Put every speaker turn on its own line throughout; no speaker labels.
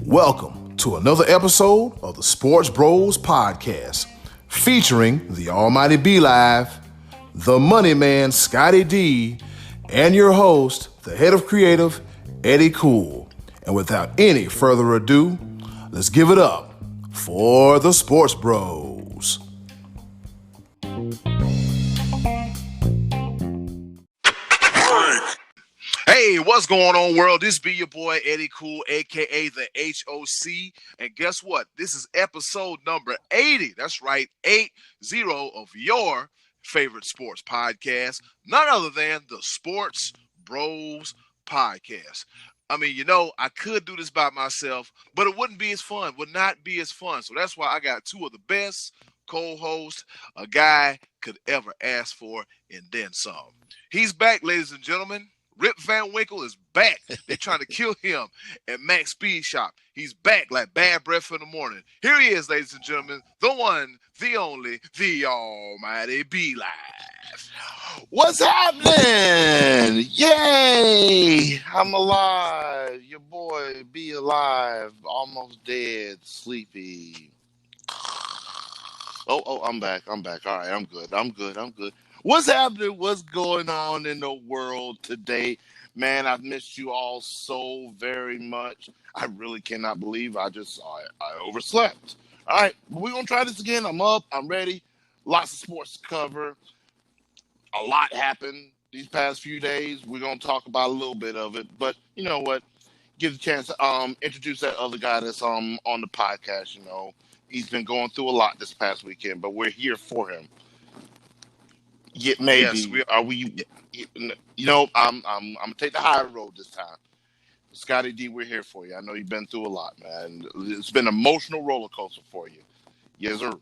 Welcome to another episode of the Sports Bros Podcast, featuring the Almighty B Live, the Money Man Scottie D, and your host, the head of creative, Eddy Kool. And without any further ado, let's give it up for the Sports Bros. Hey, what's going on, world? This be your boy, Eddy Kool, a.k.a. the HOC. And guess what? This is episode number 80. That's right, 80 of your favorite sports podcast. None other than the Sports Bros Podcast. I mean, I could do this by myself, but it wouldn't be as fun, would not be as fun. So that's why I got two of the best co-hosts a guy could ever ask for, and then some. He's back, ladies and gentlemen. Rip Van Winkle is back. They're trying to kill him at Max Speed Shop. He's back like bad breath in the morning. Here he is, ladies and gentlemen, the one, the only, the Almighty B Live.
What's happening? Yay! I'm alive. Your boy, be alive. Almost dead, sleepy. Oh, I'm back. All right, I'm good. What's happening? What's going on in the world today? Man, I've missed you all so very much. I really cannot believe I overslept. All right, we're going to try this again. I'm up. I'm ready. Lots of sports to cover. A lot happened these past few days. We're going to talk about a little bit of it. But you know what? Give the chance to introduce that other guy that's on the podcast. He's been going through a lot this past weekend, but we're here for him. Yeah, maybe. Yes, are we? I'm gonna take the high road this time. Scottie D, we're here for you. I know you've been through a lot, man. It's been an emotional roller coaster for you. Yes, sir.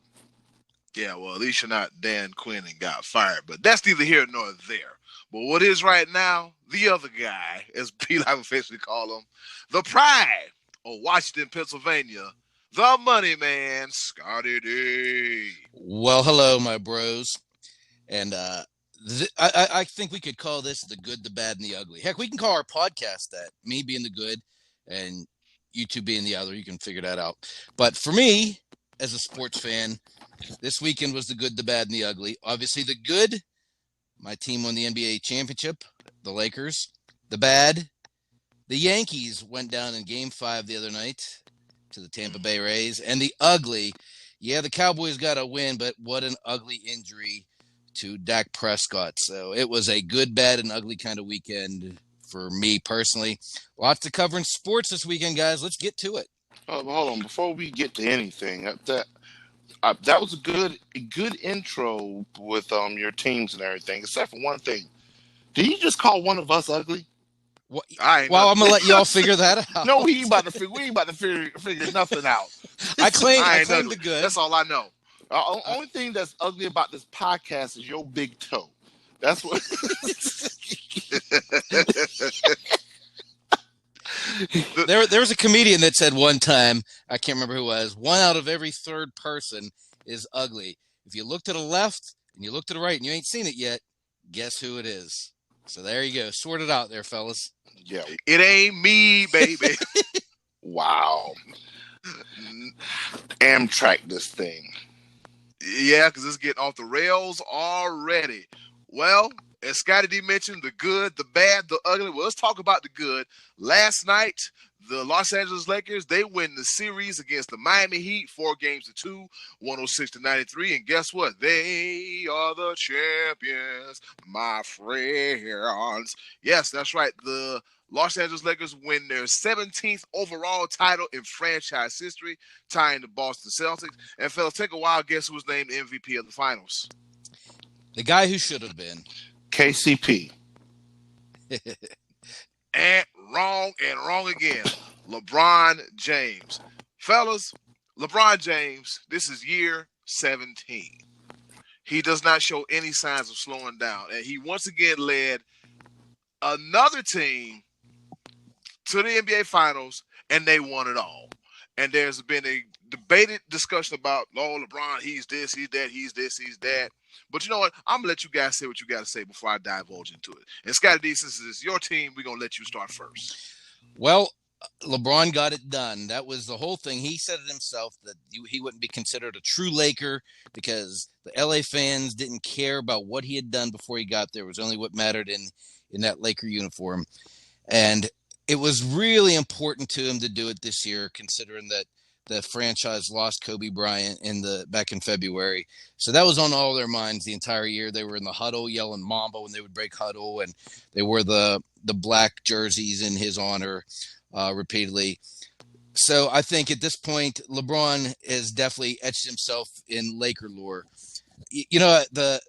Yeah, well, at least you're not Dan Quinn and got fired, but that's neither here nor there. But what is right now, the other guy, as Pete I would officially call him, the pride of Washington, Pennsylvania, the Money Man, Scottie D.
Well, hello, my bros. And I think we could call this the good, the bad, and the ugly. Heck, we can call our podcast that. Me being the good and you two being the other. You can figure that out. But for me, as a sports fan, this weekend was the good, the bad, and the ugly. Obviously, the good, my team won the NBA championship, the Lakers. The bad, the Yankees went down in Game 5 the other night to the Tampa Bay Rays. And the ugly, yeah, the Cowboys got a win, but what an ugly injury to Dak Prescott. So it was a good, bad, and ugly kind of weekend for me personally. Lots to cover in sports this weekend, guys. Let's get to it.
Hold on, before we get to anything, that was a good intro with your teams and everything, except for one thing. Did you just call one of us ugly?
Well, I'm gonna let y'all figure that out.
No, we ain't about to figure nothing out.
I claim the good.
That's all I know.
The only thing that's ugly about this podcast is your big toe. That's what.
There was a comedian that said one time, I can't remember who it was, 1 out of every third person is ugly. If you look to the left and you look to the right and you ain't seen it yet, guess who it is? So there you go. Sort it out there, fellas.
Yeah.
It ain't me, baby.
Wow. Amtrak this thing.
Yeah, because it's getting off the rails already. Well, as Scottie D mentioned, the good, the bad, the ugly. Well, let's talk about the good. Last night, the Los Angeles Lakers, they win the series against the Miami Heat, 4-2, 106-93. And guess what? They are the champions, my friends. Yes, that's right. The Los Angeles Lakers win their 17th overall title in franchise history, tying the Boston Celtics. And fellas, take a wild guess who was named MVP of the finals.
The guy who should have been.
KCP.
And wrong again. LeBron James. Fellas, LeBron James, this is year 17. He does not show any signs of slowing down. And he once again led another team to the NBA Finals, and they won it all. And there's been a debated discussion about, oh, LeBron, he's this, he's that, he's this, he's that. But you know what? I'm gonna let you guys say what you got to say before I divulge into it. And Scottie D, since it's your team, we're gonna let you start first.
Well, LeBron got it done. That was the whole thing. He said it himself that he wouldn't be considered a true Laker because the LA fans didn't care about what he had done before he got there. It was only what mattered in that Laker uniform. And it was really important to him to do it this year, considering that the franchise lost Kobe Bryant back in February. So that was on all their minds the entire year. They were in the huddle yelling Mamba when they would break huddle, and they wore the black jerseys in his honor repeatedly. So I think at this point, LeBron has definitely etched himself in Laker lore. You know, the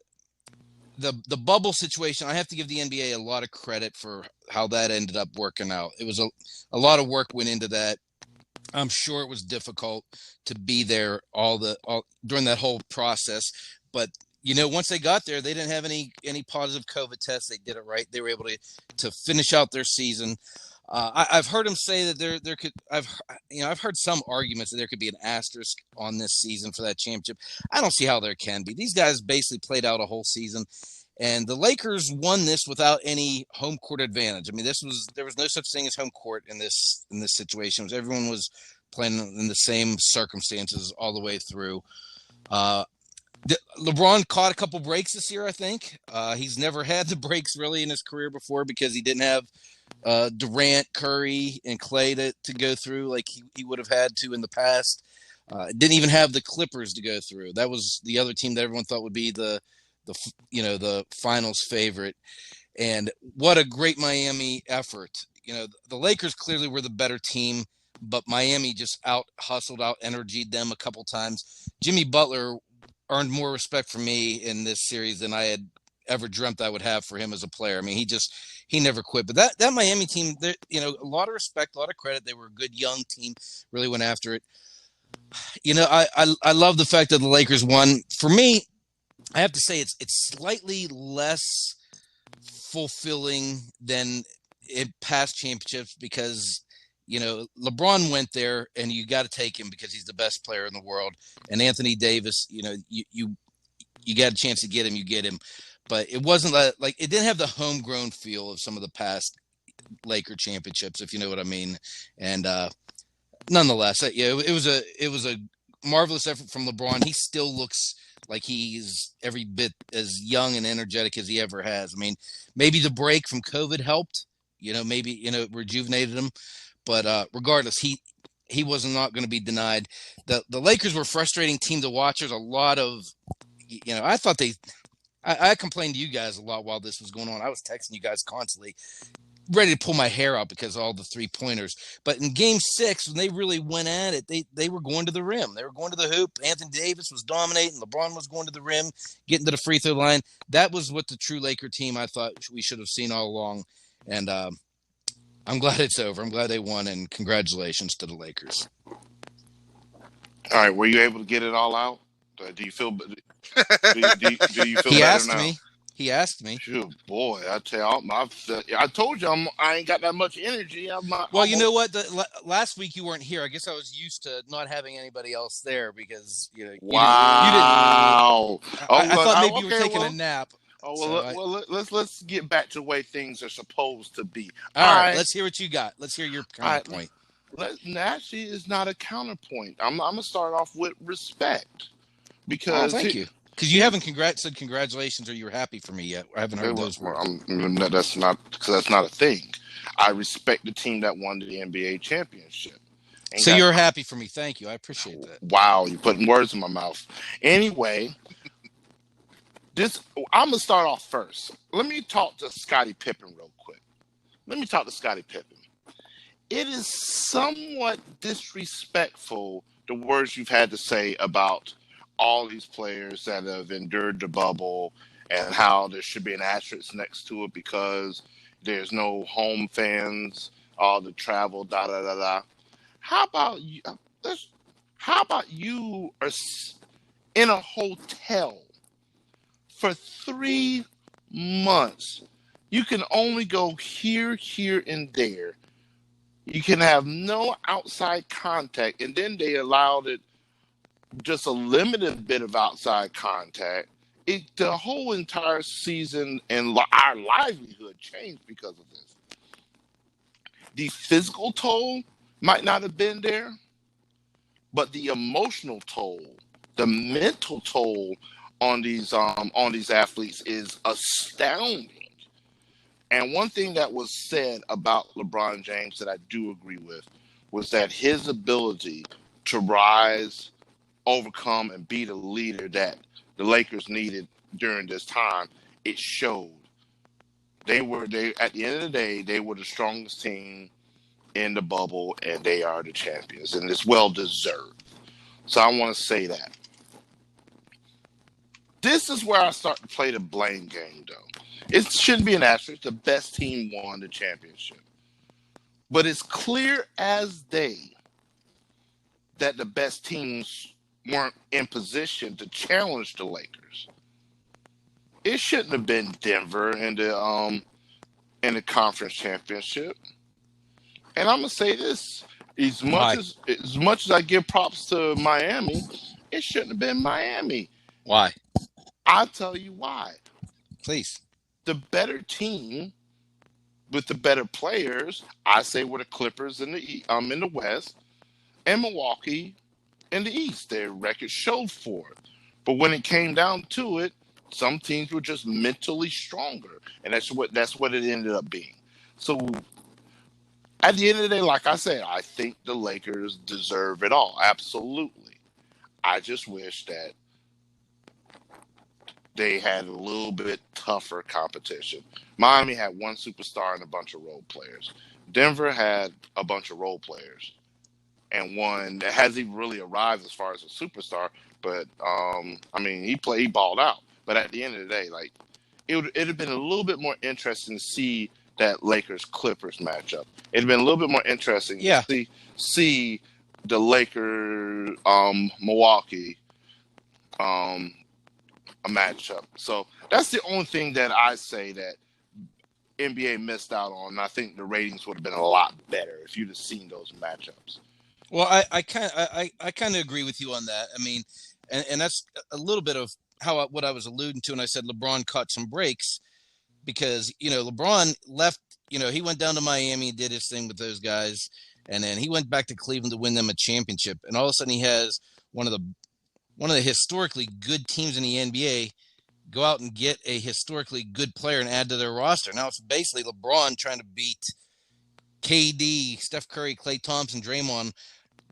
bubble situation, I have to give the NBA a lot of credit for how that ended up working out. It was a lot of work went into that. I'm sure it was difficult to be there all during that whole process, but you know, once they got there, they didn't have any positive COVID tests. They did it right. They were able to finish out their season. I've heard him say that I've heard some arguments that there could be an asterisk on this season for that championship. I don't see how there can be. These guys basically played out a whole season, and the Lakers won this without any home court advantage. I mean, there was no such thing as home court in this situation. Everyone was playing in the same circumstances all the way through. LeBron caught a couple breaks this year, I think. He's never had the breaks really in his career before because he didn't have Durant, Curry, and Clay to go through like he would have had to in the past. Didn't even have the Clippers to go through. That was the other team that everyone thought would be the finals favorite. And what a great Miami effort. You know, the Lakers clearly were the better team, but Miami just out-hustled, out-energied them a couple times. Jimmy Butler earned more respect from me in this series than I had ever dreamt I would have for him as a player. I mean, he never quit. But that Miami team, you know, a lot of respect, a lot of credit. They were a good young team, really went after it. You know, I love the fact that the Lakers won. For me, I have to say it's slightly less fulfilling than in past championships because, you know, LeBron went there and you got to take him because he's the best player in the world. And Anthony Davis, you know, you got a chance to get him, you get him. But it wasn't like it didn't have the homegrown feel of some of the past Laker championships, if you know what I mean. And nonetheless, it was a marvelous effort from LeBron. He still looks like he's every bit as young and energetic as he ever has. I mean, maybe the break from COVID helped, you know, maybe, you know, rejuvenated him. But regardless, he was not going to be denied. The Lakers were a frustrating team to watch. There's a lot of, you know, I complained to you guys a lot while this was going on. I was texting you guys constantly, ready to pull my hair out because of all the 3-pointers. But in Game 6, when they really went at it, they were going to the rim. They were going to the hoop. Anthony Davis was dominating. LeBron was going to the rim, getting to the free throw line. That was what the true Laker team I thought we should have seen all along. And I'm glad it's over. I'm glad they won, and congratulations to the Lakers.
All right, were you able to get it all out? Do you feel? Do you feel better now?
He asked me.
Shoot, boy, I tell you, I told you I ain't got that much energy.
Well, you know what? Last week you weren't here. I guess I was used to not having anybody else there because you know.
Wow.
You didn't. I thought maybe you were taking a nap.
Oh well, let's get back to the way things are supposed to be.
All right, let's hear what you got. Let's hear your counterpoint.
Actually, it's not a counterpoint. I'm gonna start off with respect because
thank you. Because you haven't said congratulations or you were happy for me yet. I haven't heard those words.
That's not a thing. I respect the team that won the NBA championship.
So you're happy for me. Thank you. I appreciate that.
Wow, you're putting words in my mouth. Anyway, I'm going to start off first. Let me talk to Scottie Pippen real quick. It is somewhat disrespectful, the words you've had to say about all these players that have endured the bubble and how there should be an asterisk next to it because there's no home fans, all the travel, da-da-da-da. How about you are in a hotel for 3 months? You can only go here, and there. You can have no outside contact, and then they allowed it just a limited bit of outside contact, the whole entire season and our livelihood changed because of this. The physical toll might not have been there, but the emotional toll, the mental toll on these athletes is astounding. And one thing that was said about LeBron James that I do agree with was that his ability to rise, overcome, and be the leader that the Lakers needed during this time, it showed. They at the end of the day, they were the strongest team in the bubble, and they are the champions, and it's well deserved. So I want to say that. This is where I start to play the blame game, though. It shouldn't be an asterisk. The best team won the championship. But it's clear as day that the best teams weren't in position to challenge the Lakers. It shouldn't have been Denver in the conference championship. And I'm gonna say this:
Why?
as much as I give props to Miami, it shouldn't have been Miami.
Why?
I'll tell you why.
Please.
The better team with the better players, I say, were the Clippers in the West and Milwaukee in the East. Their record showed for it. But when it came down to it, some teams were just mentally stronger, and that's what it ended up being. So at the end of the day, like I said, I think the Lakers deserve it all. Absolutely. I just wish that they had a little bit tougher competition. Miami had one superstar and a bunch of role players. Denver had a bunch of role players and one that hasn't even really arrived as far as a superstar. But I mean, he balled out. But at the end of the day, like it'd have been a little bit more interesting to see that Lakers Clippers matchup. It'd have been a little bit more interesting
Yeah.
to see the Lakers Milwaukee a matchup. So that's the only thing that I say that NBA missed out on. And I think the ratings would have been a lot better if you'd have seen those matchups.
Well, I kind of agree with you on that. I mean, and that's a little bit of what I was alluding to, and I said LeBron caught some breaks because LeBron left. He went down to Miami and did his thing with those guys, and then he went back to Cleveland to win them a championship. And all of a sudden, he has one of the historically good teams in the NBA go out and get a historically good player and add to their roster. Now it's basically LeBron trying to beat KD, Steph Curry, Klay Thompson, Draymond,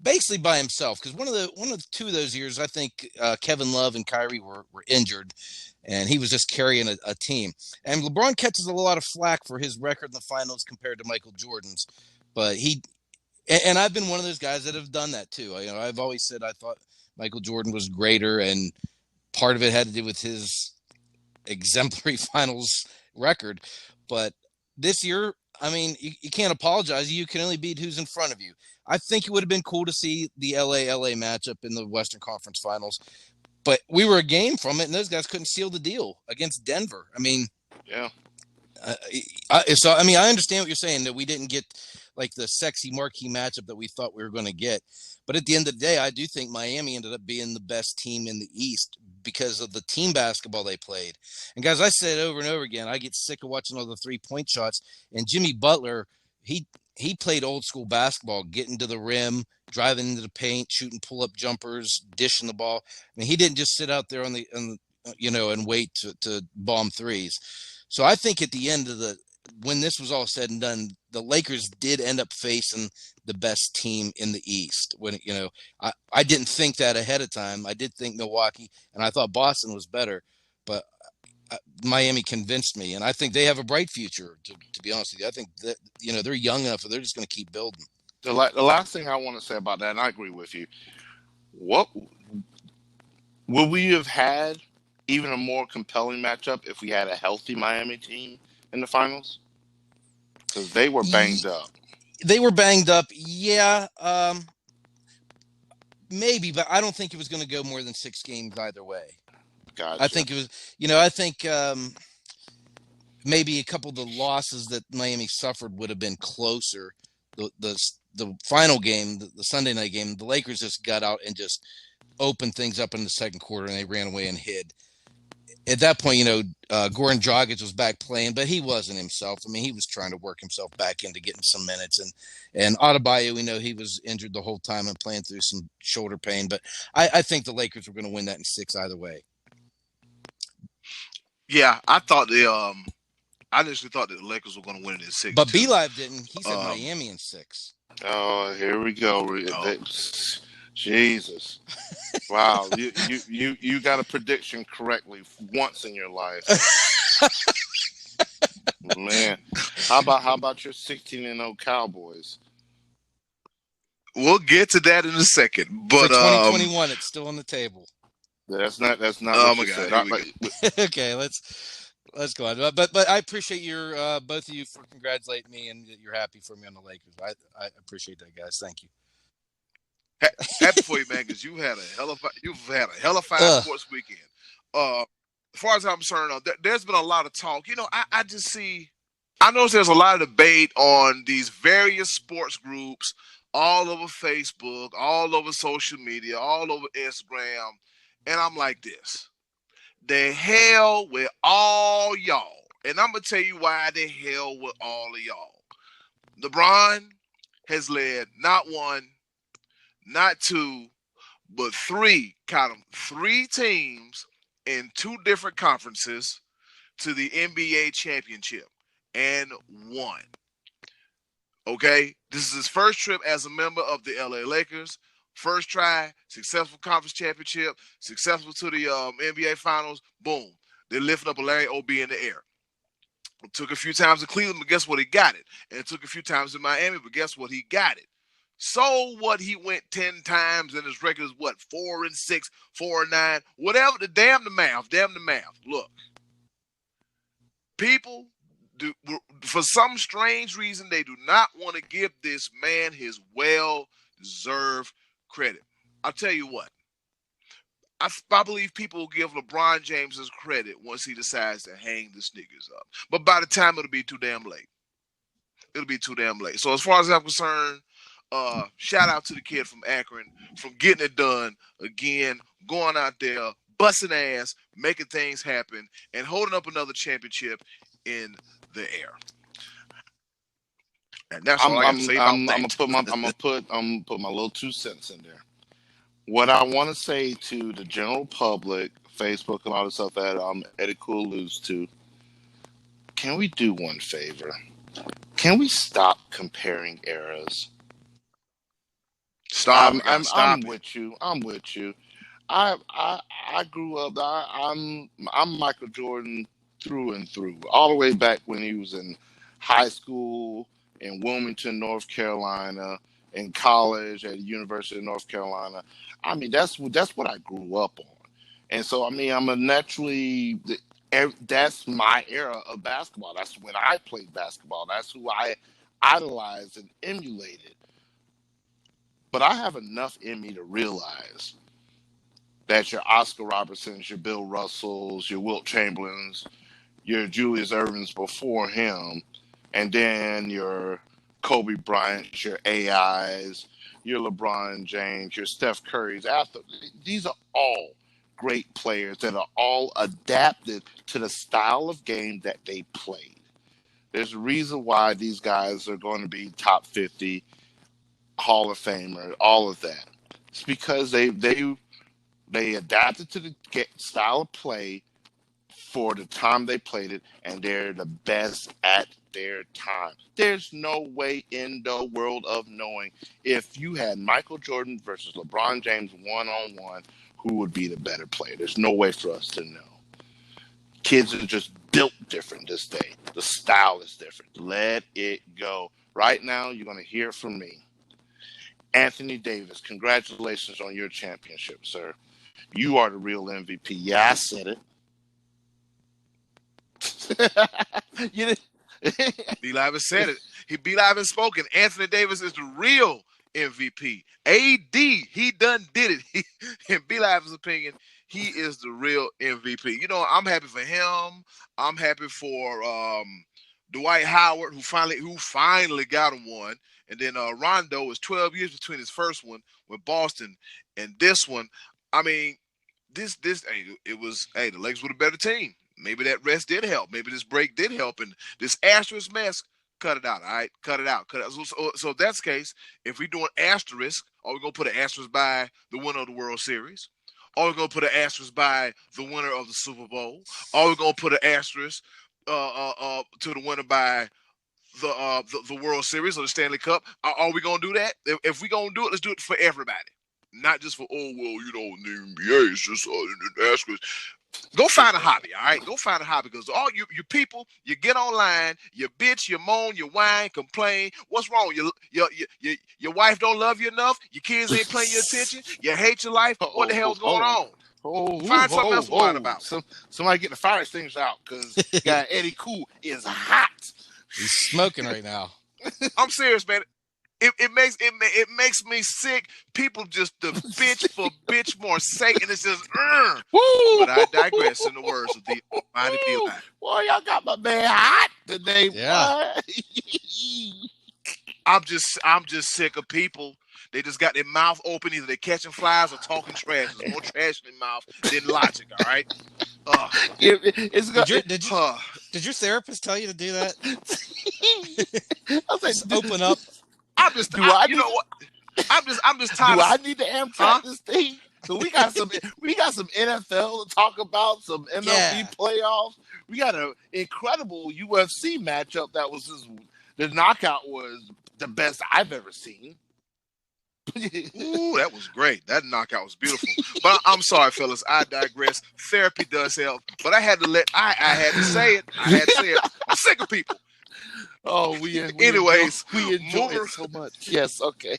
basically by himself. Because one of the two of those years, I think Kevin Love and Kyrie were injured, and he was just carrying a team. And LeBron catches a lot of flack for his record in the finals compared to Michael Jordan's, but and I've been one of those guys that have done that too. I've always said I thought Michael Jordan was greater, and part of it had to do with his exemplary finals record. But this year, I mean, you can't apologize. You can only beat who's in front of you. I think it would have been cool to see the LA matchup in the Western Conference Finals, but we were a game from it, and those guys couldn't seal the deal against Denver. I mean,
yeah.
So I mean, I understand what you're saying, that we didn't get like the sexy marquee matchup that we thought we were going to get. But at the end of the day, I do think Miami ended up being the best team in the East because of the team basketball they played. And guys, I said over and over again, I get sick of watching all the 3-point shots. And Jimmy Butler, he played old school basketball, getting to the rim, driving into the paint, shooting pull-up jumpers, dishing the ball. I mean, he didn't just sit out there and wait to bomb threes. So I think at the end of when this was all said and done, the Lakers did end up facing the best team in the East. When I didn't think that ahead of time. I did think Milwaukee, and I thought Boston was better, but Miami convinced me, and I think they have a bright future. To be honest with you, I think that they're young enough, and they're just going to keep building.
The last thing I want to say about that, and I agree with you. What would we have had? Even a more compelling matchup if we had a healthy Miami team in the finals? Because they were banged up.
They were banged up, yeah. Maybe, but I don't think it was going to go more than 6 games either way.
Gotcha.
I think it was, I think maybe a couple of the losses that Miami suffered would have been closer. The final game, the Sunday night game, the Lakers just got out and just opened things up in the second quarter, and they ran away and hid. At that point, Goran Dragic was back playing, but he wasn't himself. I mean, he was trying to work himself back into getting some minutes. And Adebayo, we know he was injured the whole time and playing through some shoulder pain. But I think the Lakers were going to win that in 6 either way.
Yeah, I initially thought that the Lakers were going to win it in 6.
But B-Live didn't. He said Miami in 6.
Oh, here we go. Jesus. Wow. You got a prediction correctly once in your life. Man. How about your 16-0 Cowboys?
We'll get to that in a second. But
for 2021, it's still on the table.
That's not
Oh
what
my
you
God.
said.
Okay, let's go on. But I appreciate your both of you for congratulating me and that you're happy for me on the Lakers. I appreciate that, guys. Thank you.
Happy for you, man, because you've had a hell of fine sports weekend. As far as I'm concerned, there's been a lot of talk. I notice there's a lot of debate on these various sports groups all over Facebook, all over social media, all over Instagram, and I'm like this. The hell with all y'all. And I'm going to tell you why the hell with all of y'all. LeBron has led not one, not 2, but 3, count them, 3 teams in 2 different conferences to the NBA championship and won. Okay? This is his first trip as a member of the LA Lakers. First try, successful conference championship, successful to the NBA finals. Boom. They're lifting up a Larry O.B. in the air. It took a few times in Cleveland, but guess what? He got it. And it took a few times in Miami, but guess what? He got it. So what? He went 10 times, and his record is what? 4-6, 4-9, whatever. Damn the math. Look, people do, for some strange reason, they do not want to give this man his well-deserved credit. I'll tell you what. I believe people will give LeBron James his credit once he decides to hang the sneakers up. But by the time it'll be too damn late. So as far as I'm concerned, shout out to the kid from Akron from getting it done again, going out there, busting ass, making things happen, and holding up another championship in the air. And that's all I got to say about that.
I'm gonna put my little 2 cents in there. What I want to say to the general public, Facebook and all the stuff that Eddy Kool alludes to, can we do one favor? Can we stop comparing eras? I'm with you. I grew up. I'm Michael Jordan through and through, all the way back when he was in high school in Wilmington, North Carolina, in college at the University of North Carolina. I mean, that's what I grew up on, and so I mean, that's my era of basketball. That's when I played basketball. That's who I idolized and emulated. But I have enough in me to realize that your Oscar Robertsons, your Bill Russells, your Wilt Chamberlains, your Julius Ervings before him, and then your Kobe Bryant, your AIs, your LeBron James, your Steph Curry's. These are all great players that are all adapted to the style of game that they played. There's a reason why these guys are going to be top 50, Hall of Famer, all of that. It's because they adapted to the style of play for the time they played it, and they're the best at their time. There's no way in the world of knowing if you had Michael Jordan versus LeBron James one-on-one, who would be the better player. There's no way for us to know. Kids are just built different this day. The style is different. Let it go. Right now, you're going to hear from me. Anthony Davis, congratulations on your championship, sir. You are the real MVP. Yeah, I said it.
B-Live has said it. B-Live has spoken. Anthony Davis is the real MVP. AD, he done did it. In B-Live's opinion, he is the real MVP. I'm happy for him. I'm happy for Dwight Howard, who finally got him one. And then Rondo is 12 years between his first one with Boston and this one. I mean, hey, the Lakers were the better team. Maybe that rest did help. Maybe this break did help. And this asterisk mess, cut it out, all right? Cut it out. So if that's the case, if we're doing asterisk, are we going to put an asterisk by the winner of the World Series? Are we going to put an asterisk by the winner of the Super Bowl? Are we going to put an asterisk to the winner by the World Series or the Stanley Cup? Are we going to do that? If we're going to do it, let's do it for everybody. Not just for, the NBA is just an asterisk. Go find a hobby, all right? Go find a hobby because all you people, you get online, you bitch, you moan, you whine, complain. What's wrong? Your wife don't love you enough. Your kids ain't paying you attention. You hate your life. What the hell's going on? Find something else to whine about.
Somebody get the fire extinguisher out because guy Eddy Kool is hot.
He's smoking right now.
I'm serious, man. It makes me sick. People just the bitch for bitch more sake, and it's just But I digress. In the words of the Almighty P.
Boy, y'all got my man hot today.
Yeah.
I'm just sick of people. They just got their mouth open. Either they're catching flies or talking trash. There's more trash in their mouth than logic. All right.
Did your therapist tell you to do that?
I was like,
just open up.
I'm just tired.
Do I need to Amtrak this thing? So we got some NFL to talk about, some MLB playoffs. We got an incredible UFC matchup that was the knockout was the best I've ever seen.
Ooh, that was great. That knockout was beautiful. But I'm sorry, fellas. I digress. Therapy does help, but I had to say it. I'm sick of people.
Oh,
anyways,
we enjoy it so much. Yes, okay.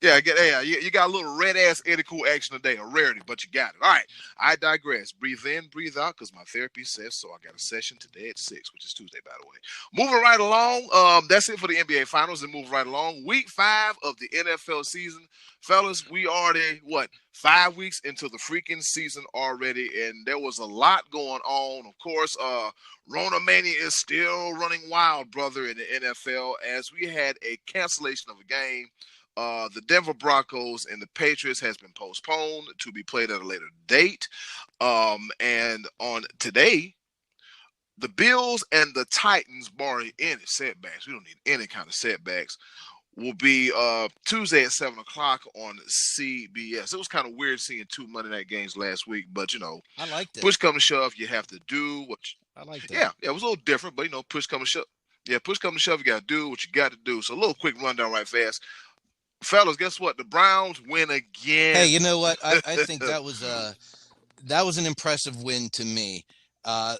You got a little red ass Eddy Kool action today, a rarity, but you got it. All right, I digress. Breathe in, breathe out, because my therapy says so. I got a session today at 6, which is Tuesday, by the way. Moving right along, that's it for the NBA Finals, and move right along. Week 5 of the NFL season, fellas. We already 5 weeks into the freaking season already, and there was a lot going on. Of course, Rona Mania is still running wild, brother, in the NFL, as we had a cancellation of a game. The Denver Broncos and the Patriots has been postponed to be played at a later date. And on today, the Bills and the Titans, barring any setbacks, we don't need any kind of setbacks, will be Tuesday at 7 o'clock on CBS. It was kind of weird seeing 2 Monday night games last week, but
I liked it.
Push come to shove, you have to do what
I liked it.
Yeah, it was a little different, but push come to shove. Yeah, push come to shove, you got to do what you got to do. So a little quick rundown right fast. Fellas, guess what? The Browns win again.
Hey, you know what? I think that was an impressive win to me. After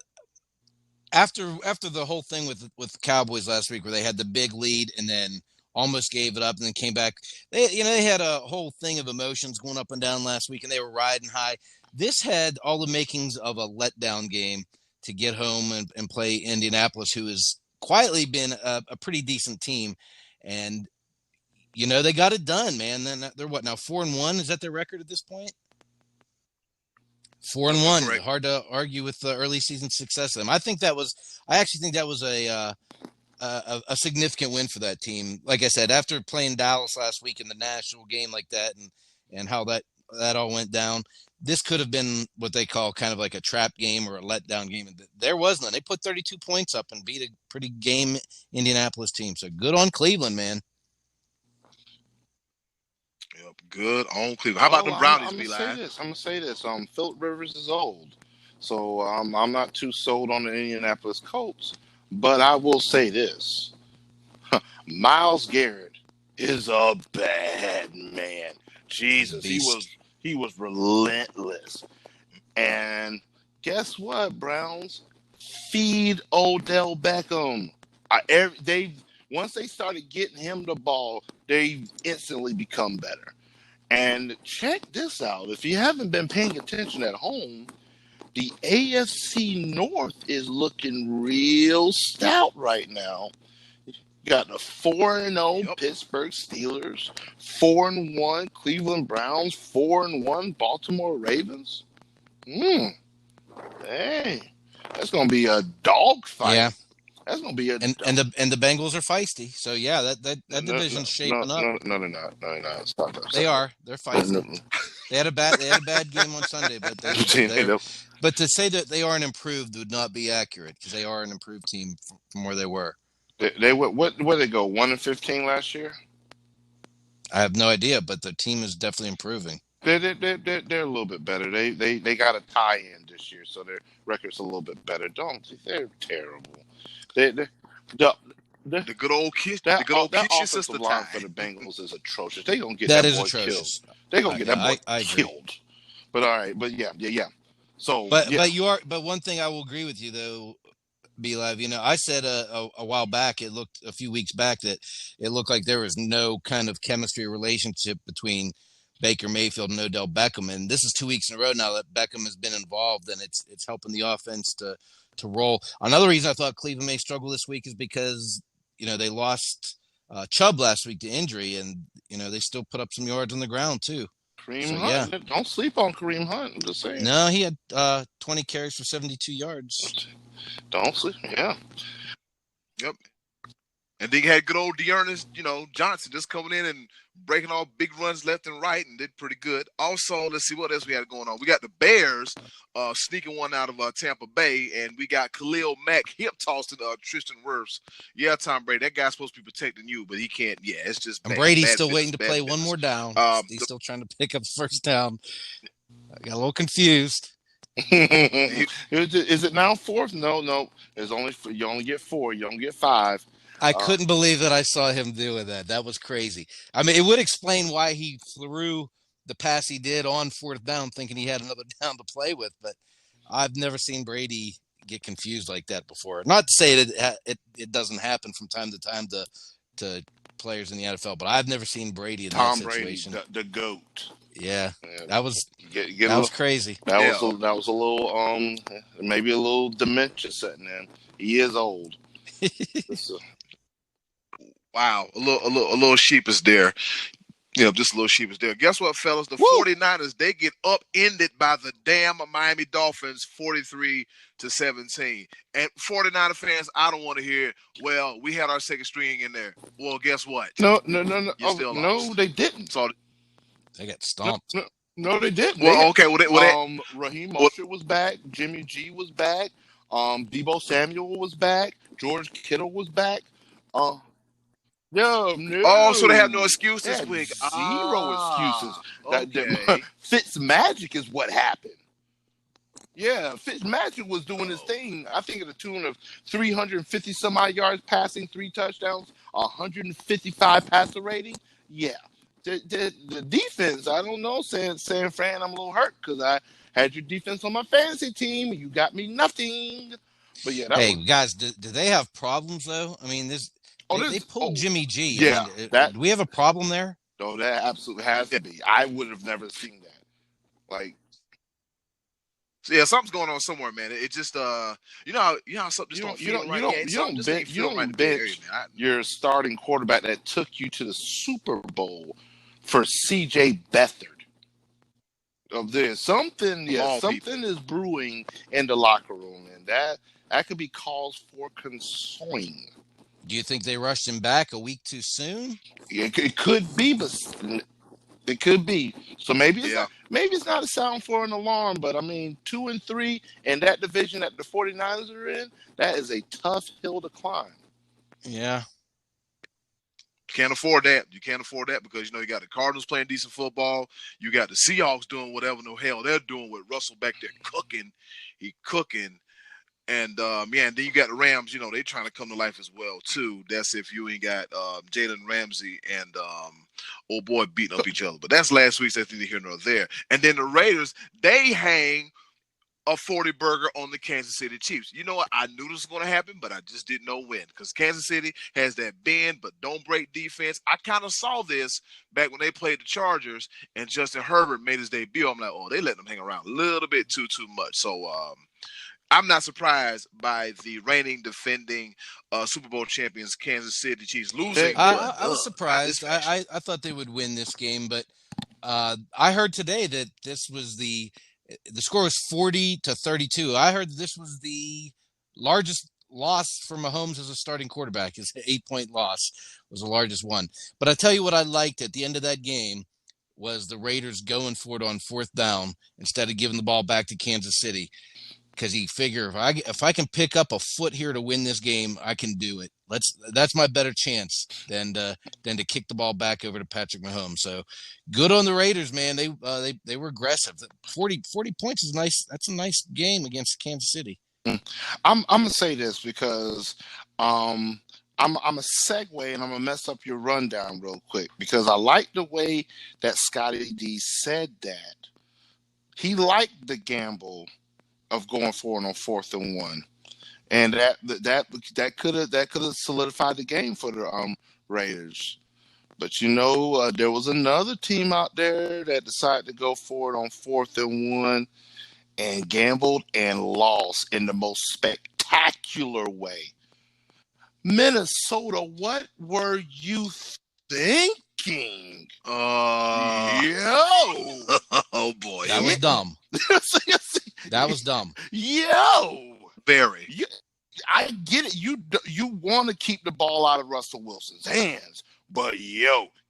the whole thing with Cowboys last week, where they had the big lead and then almost gave it up and then came back, they had a whole thing of emotions going up and down last week, and they were riding high. This had all the makings of a letdown game to get home and play Indianapolis, who has quietly been a pretty decent team, and they got it done, man. Then they're now 4-1. Is that their record at this point? 4-1.
Correct.
Hard to argue with the early season success of them. I actually think that was a significant win for that team. Like I said, after playing Dallas last week in the national game like that, and how that all went down, this could have been what they call kind of like a trap game or a letdown game. There was none. They put 32 points up and beat a pretty game Indianapolis team. So good on Cleveland, man.
Good on Cleveland. How about the Brownies, B-Line?
I'm going to say this. Philip Rivers is old, so I'm not too sold on the Indianapolis Colts. But I will say this. Myles Garrett is a bad man. Jesus, he was relentless. And guess what, Browns? Feed Odell Beckham. Once they started getting him the ball, they instantly become better. And check this out. If you haven't been paying attention at home, the AFC North is looking real stout right now. You got the 4-0 Pittsburgh Steelers, 4-1 Cleveland Browns, 4-1 Baltimore Ravens. Hey, that's going to be a dog fight.
Yeah.
That's gonna be a
and the Bengals are feisty. So yeah, that
no,
division's shaping up.
no, they're not. No, they're not. Stop that.
They
Stop
are. They're feisty.
that.
They had a bad game on Sunday, but they're but to say that they aren't improved would not be accurate because they are an improved team from where they were.
They where they go 1-15 last year.
I have no idea, but the team is definitely improving.
They're a little bit better. They got a tie in this year, so their record's a little bit better. They're terrible. They
The good old kiss,
that
the good old
that
kiss your
offensive
sister
line
tie.
for the Bengals is atrocious. They gonna get
That
that
is
boy
atrocious.
killed. They gonna get that boy
I agree.
killed. But all right, but yeah. So
But one thing I will agree with you though, B Live. I said a while back, it looked a few weeks back that it looked like there was no kind of chemistry relationship between Baker Mayfield and Odell Beckham, and this is 2 weeks in a row now that Beckham has been involved, and it's helping the offense to roll. Another reason I thought Cleveland may struggle this week is because they lost Chubb last week to injury, and they still put up some yards on the ground too.
Kareem Hunt. Yeah. Don't sleep on Kareem Hunt. I'm just saying.
No, he had 20 carries for 72 yards.
Don't sleep. Yeah.
Yep. And then you had good old Dearness, Johnson just coming in and breaking all big runs left and right and did pretty good. Also, let's see what else we had going on. We got the Bears sneaking one out of Tampa Bay, and we got Khalil Mack hip tossing Tristan Wirfs. Yeah, Tom Brady, that guy's supposed to be protecting you, but he can't. Yeah, it's just
bad. And Brady's still waiting to play one more down. He's still trying to pick up the first down. I got a little confused.
Is it now fourth? No. There's you only get 4. You don't get 5.
I couldn't believe that I saw him doing that. That was crazy. I mean, it would explain why he threw the pass he did on fourth down, thinking he had another down to play with. But I've never seen Brady get confused like that before. Not to say that it doesn't happen from time to time to players in the NFL, but I've never seen Brady in that situation.
Tom Brady, the GOAT.
Yeah, that was crazy.
That was a little maybe a little dementia setting in. He is old.
Wow, a little sheep is there. Just a little sheep is there. Guess what, fellas? The 49ers, they get upended by the damn Miami Dolphins 43-17. And 49er fans, I don't want to hear, well, we had our second string in there. Well, guess what?
No.
No,
they didn't.
So they got stomped.
No, they didn't.
Well, okay.
Raheem Mostert was back. Jimmy G was back. Deebo Samuel was back. George Kittle was back. No.
Oh, so they have no excuse this week.
Zero excuses.
Okay.
Fitzmagic is what happened. Yeah, Fitzmagic was doing his thing. I think at the tune of 350 some odd yards passing, 3 touchdowns, 155 passer rating. Yeah. The defense, I don't know, San Fran, I'm a little hurt because I had your defense on my fantasy team. You got me nothing. But yeah,
guys, do they have problems though? I mean, they pulled Jimmy G.
Yeah,
do we have a problem there?
No, that absolutely has to be. I would have never seen that.
Yeah, something's going on somewhere, man. It just you know how something just don't feel right. You don't bench
your starting quarterback that took you to the Super Bowl for C.J. Beathard. There's something is brewing in the locker room, and that could be cause for concern.
Do you think they rushed him back a week too soon?
It could be, but it could be. So maybe it's not a sound for an alarm, but I mean, 2-3 in that division that the 49ers are in, that is a tough hill to climb.
Yeah.
Can't afford that. You can't afford that because you got the Cardinals playing decent football. You got the Seahawks doing whatever the hell they're doing with Russell back there cooking. He cooking. And and then you got the Rams, they trying to come to life as well too. That's if you ain't got Jalen Ramsey and old boy beating up each other. But that's last week's. That's neither here nor there. And then the Raiders, they hang a 40 burger on the Kansas City Chiefs. You know what? I knew this was going to happen, but I just didn't know when. Because Kansas City has that bend but don't break defense. I kind of saw this back when they played the Chargers and Justin Herbert made his debut. I'm like, oh, they let them hang around a little bit too much. So I'm not surprised by the reigning, defending Super Bowl champions Kansas City Chiefs losing.
I was surprised. I thought they would win this game, but I heard today that this was the score was 40-32. I heard this was the largest loss for Mahomes as a starting quarterback. His 8-point loss was the largest one. But I tell you what I liked at the end of that game was the Raiders going for it on 4th down instead of giving the ball back to Kansas City. Because he figured if I can pick up a foot here to win this game, I can do it. That's my better chance than to kick the ball back over to Patrick Mahomes. So good on the Raiders, man. They were aggressive. 40 points is nice. That's a nice game against Kansas City.
I'm gonna say this because I'm a segue and I'm gonna mess up your rundown real quick because I like the way that Scottie D said that he liked the gamble of going for it on 4th and 1, and that could have solidified the game for the Raiders. But there was another team out there that decided to go for it on 4th and 1 and gambled and lost in the most spectacular way. Minnesota, what were you thinking?
Yo. Oh boy.
That was dumb. That was dumb.
Yo.
Very.
I get it. You want to keep the ball out of Russell Wilson's hands, but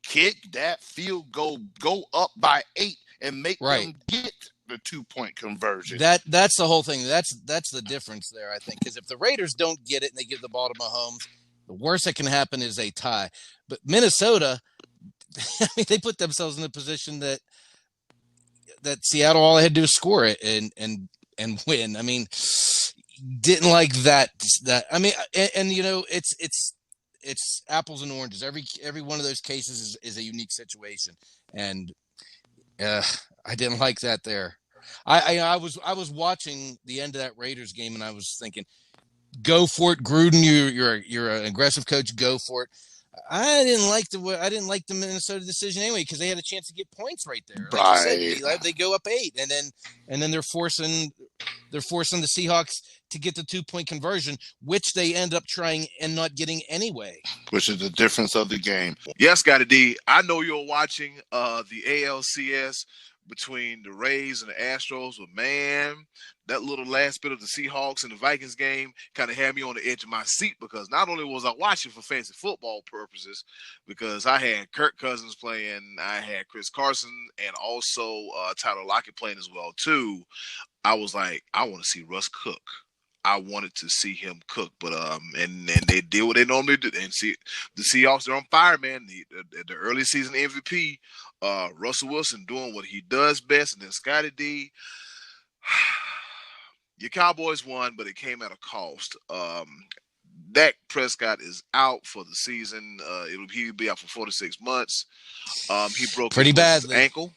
kick that field goal, go up by 8 and make them get the 2-point conversion.
That's the whole thing. That's the difference there, I think. Because if the Raiders don't get it and they give the ball to Mahomes, the worst that can happen is a tie. But Minnesota, I mean, they put themselves in a position that Seattle all they had to do was score it and win. I mean, didn't like that. I mean, and it's apples and oranges. Every one of those cases is a unique situation, and I didn't like that there. I was watching the end of that Raiders game and I was thinking, go for it, Gruden. You're an aggressive coach. Go for it. I didn't like the Minnesota decision anyway because they had a chance to get points right there. Like you said, they go up 8, and then they're forcing the Seahawks to get the 2-point conversion, which they end up trying and not getting anyway.
Which is the difference of the game.
Yes, Scottie D. I know you're watching the ALCS between the Rays and the Astros, but man, that little last bit of the Seahawks and the Vikings game kind of had me on the edge of my seat because not only was I watching for fantasy football purposes, because I had Kirk Cousins playing, I had Chris Carson, and also Tyler Lockett playing as well too. I was like, I want to see Russ cook. I wanted to see him cook, but and they did what they normally do. And see, the Seahawks, they're on fire, man. The early season MVP, Russell Wilson, doing what he does best, and then Scottie D. Your Cowboys won, but it came at a cost. Dak Prescott is out for the season. He'll be out for 4 to 6 months. He broke his ankle.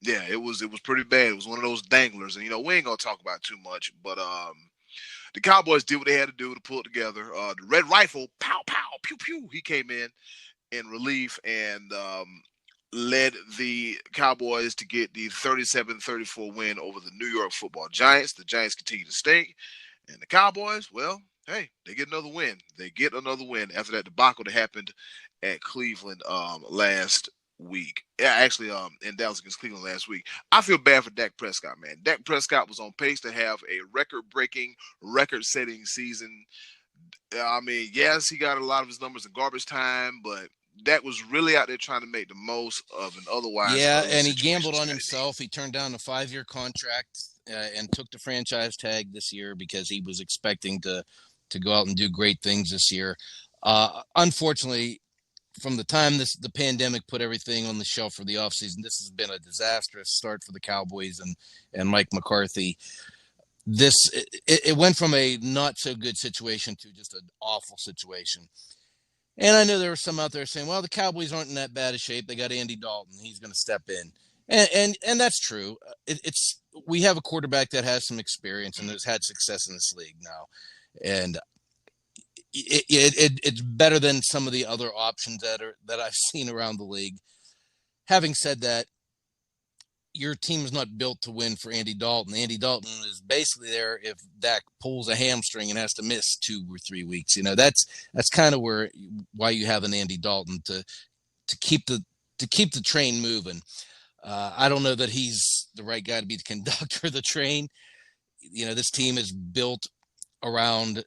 Yeah, it was pretty bad. It was one of those danglers, and we ain't gonna talk about it too much, but the Cowboys did what they had to do to pull it together. The Red Rifle, pow, pow, pew, pew. He came in relief and led the Cowboys to get the 37-34 win over the New York Football Giants. The Giants continue to stink. And the Cowboys, well, hey, they get another win. They get another win after that debacle that happened at Cleveland last week. Yeah, actually, in Dallas against Cleveland last week. I feel bad for Dak Prescott, man. Dak Prescott was on pace to have a record-breaking, record-setting season. I mean, yes, he got a lot of his numbers in garbage time, but Dak was really out there trying to make the most of an otherwise.
Yeah, and he gambled on himself. He turned down a 5-year contract and took the franchise tag this year because he was expecting to go out and do great things this year. Unfortunately, from the time the pandemic put everything on the shelf for the offseason, this has been a disastrous start for the Cowboys and Mike McCarthy. It went from a not so good situation to just an awful situation. And I know there were some out there saying, well, the Cowboys aren't in that bad a shape. They got Andy Dalton. He's going to step in. And that's true. We have a quarterback that has some experience and has had success in this league now. And it's better than some of the other options that I've seen around the league. Having said that, your team is not built to win for Andy Dalton. Andy Dalton is basically there if Dak pulls a hamstring and has to miss 2 or 3 weeks. That's kind of why you have an Andy Dalton to keep the train moving. I don't know that he's the right guy to be the conductor of the train. This team is built around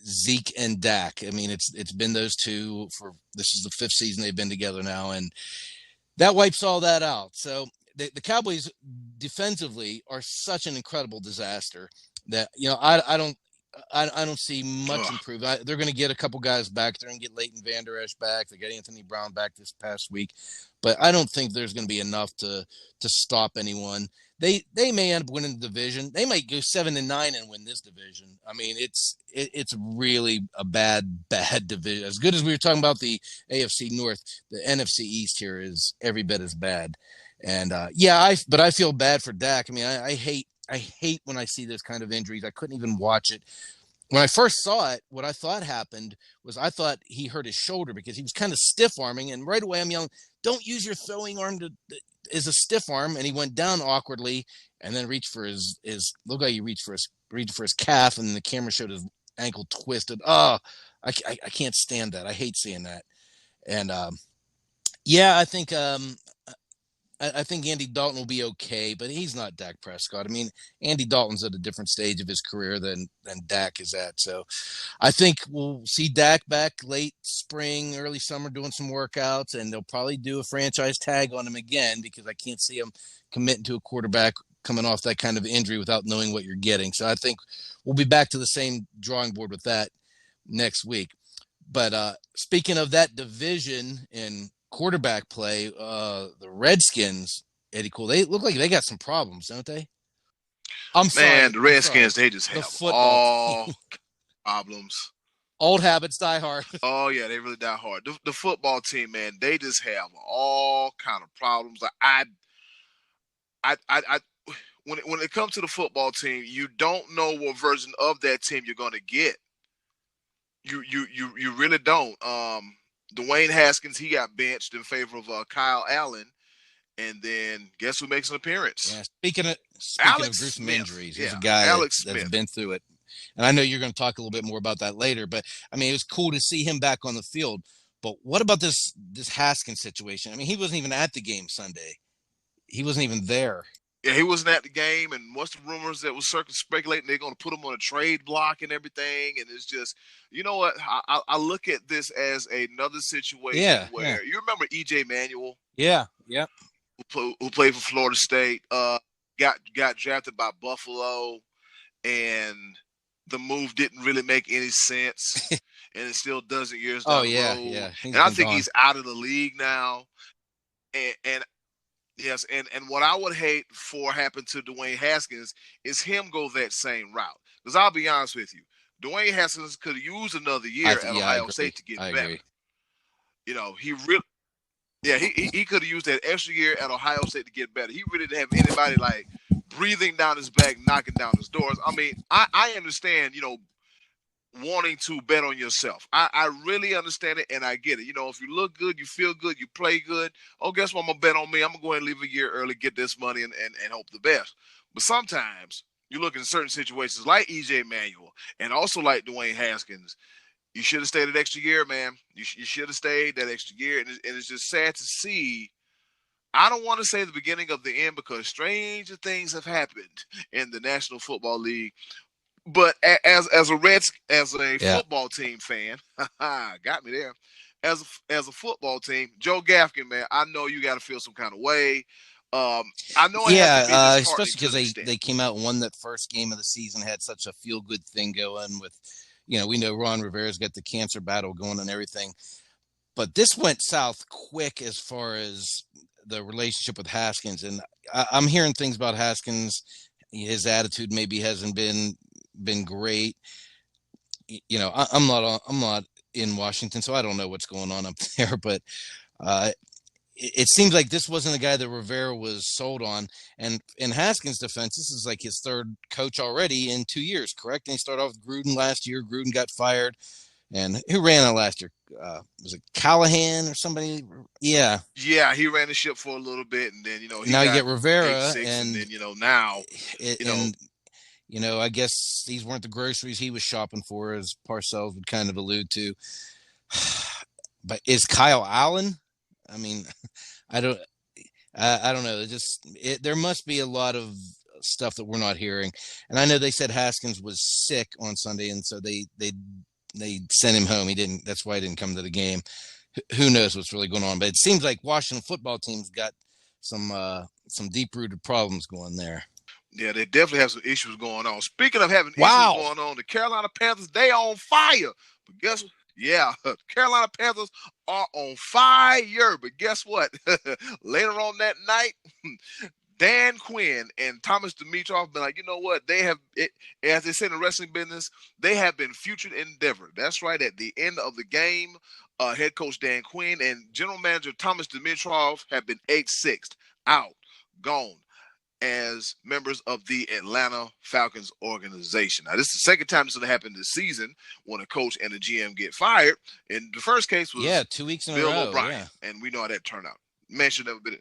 Zeke and Dak. I mean, it's been those two for this is the 5th season they've been together now, and that wipes all that out. So the Cowboys defensively are such an incredible disaster that I don't see much improvement. They're going to get a couple guys back. They're going to get Leighton Vander Esch back. They got Anthony Brown back this past week, but I don't think there's going to be enough to stop anyone. They may end up winning the division. They might go 7-9 and win this division. I mean, it's really a bad division. As good as we were talking about the AFC North, the NFC East here is every bit as bad. And but I feel bad for Dak. I mean, I hate when I see this kind of injuries. I couldn't even watch it. When I first saw it, what I thought happened was I thought he hurt his shoulder because he was kind of stiff arming, and right away I'm yelling, "Don't use your throwing arm as a stiff arm!" And he went down awkwardly and then reached for his looked like he reached for his calf, and the camera showed his ankle twisted. Oh, I can't stand that. I hate seeing that. And I think Andy Dalton will be okay, but he's not Dak Prescott. I mean, Andy Dalton's at a different stage of his career than Dak is at. So I think we'll see Dak back late spring, early summer doing some workouts, and they'll probably do a franchise tag on him again because I can't see him committing to a quarterback coming off that kind of injury without knowing what you're getting. So I think we'll be back to the same drawing board with that next week. But speaking of that division and quarterback play, the Redskins, Eddy Kool, they look like they got some problems, don't they?
The Redskins, they just have all problems.
Old habits die hard.
Oh yeah, they really die hard. The football team, man, they just have all kind of problems. Like when it comes to the football team, you don't know what version of that team you're going to get. You really don't. Dwayne Haskins, he got benched in favor of Kyle Allen, and then guess who makes an appearance?
Yeah, speaking of gruesome injuries, he's a guy that's been through it. And I know you're going to talk a little bit more about that later, but I mean, it was cool to see him back on the field. But what about this Haskins situation? I mean, he wasn't even at the game Sunday. He wasn't even there.
Yeah, he wasn't at the game, and what's the rumors that was speculating they're going to put him on a trade block and everything, and it's just, you know what? I look at this as another situation where you remember E.J. Manuel?
Yeah.
Who played for Florida State, got drafted by Buffalo, and the move didn't really make any sense, and it still doesn't years down the road.
Yeah.
And I think he's out of the league now, and yes, and what I would hate for happen to Dwayne Haskins is him go that same route. Because I'll be honest with you, Dwayne Haskins could have used another year at Ohio State to get better.
Agree.
You know, he could have used that extra year at Ohio State to get better. He really didn't have anybody like breathing down his back, knocking down his doors. I mean, I understand, you know, wanting to bet on yourself. I really understand it, and I get it. You know, if you look good, you feel good, you play good, oh, guess what? I'm going to bet on me. I'm going to go ahead and leave a year early, get this money, and hope the best. But sometimes you look in certain situations like E.J. Manuel and also like Dwayne Haskins, you should have stayed that extra year, man. You should have stayed that extra year, and it's just sad to see. I don't want to say the beginning of the end because stranger things have happened in the National Football League. But as a football team fan, got me there. As a football team, Joe Gaffigan, man, I know you got to feel some kind of way. I know,
especially because they came out and won that first game of the season, had such a feel good thing going with, you know, we know Ron Rivera's got the cancer battle going and everything, but this went south quick as far as the relationship with Haskins, and I'm hearing things about Haskins. His attitude maybe hasn't been great. You know, I'm not in Washington, so I don't know what's going on up there, but it seems like this wasn't a guy that Rivera was sold on. And in Haskins' defense, this is like his third coach already in 2 years, correct? And he started off with Gruden last year. Gruden got fired. And who ran it last year? Was it Callahan or somebody? Yeah.
Yeah, he ran the ship for a little bit, and then, you know,
now you get Rivera,
and then, you know, now,
you know, I guess these weren't the groceries he was shopping for, as Parcells would kind of allude to. But is Kyle Allen? I mean, I don't know. There must be a lot of stuff that we're not hearing. And I know they said Haskins was sick on Sunday, and so they they sent him home. He didn't. That's why he didn't come to the game. Who knows what's really going on? But it seems like Washington football team's got some deep rooted problems going there.
Yeah, they definitely have some issues going on. Speaking of having issues
Wow.
going on, the Carolina Panthers, they on fire. But guess what? Yeah, Carolina Panthers are on fire. But guess what? Later on that night, Dan Quinn and Thomas Dimitroff been like, you know what? They have, as they say in the wrestling business, they have been featured endeavor. That's right. At the end of the game, head coach Dan Quinn and general manager Thomas Dimitroff have been 8-6, out, gone, as members of the Atlanta Falcons organization. Now, this is the second time this has happened this season when a coach and a GM get fired. And the first case was
2 weeks in
Bill
a row.
O'Brien,
Yeah.
and we know how that turned out. Man should never been in.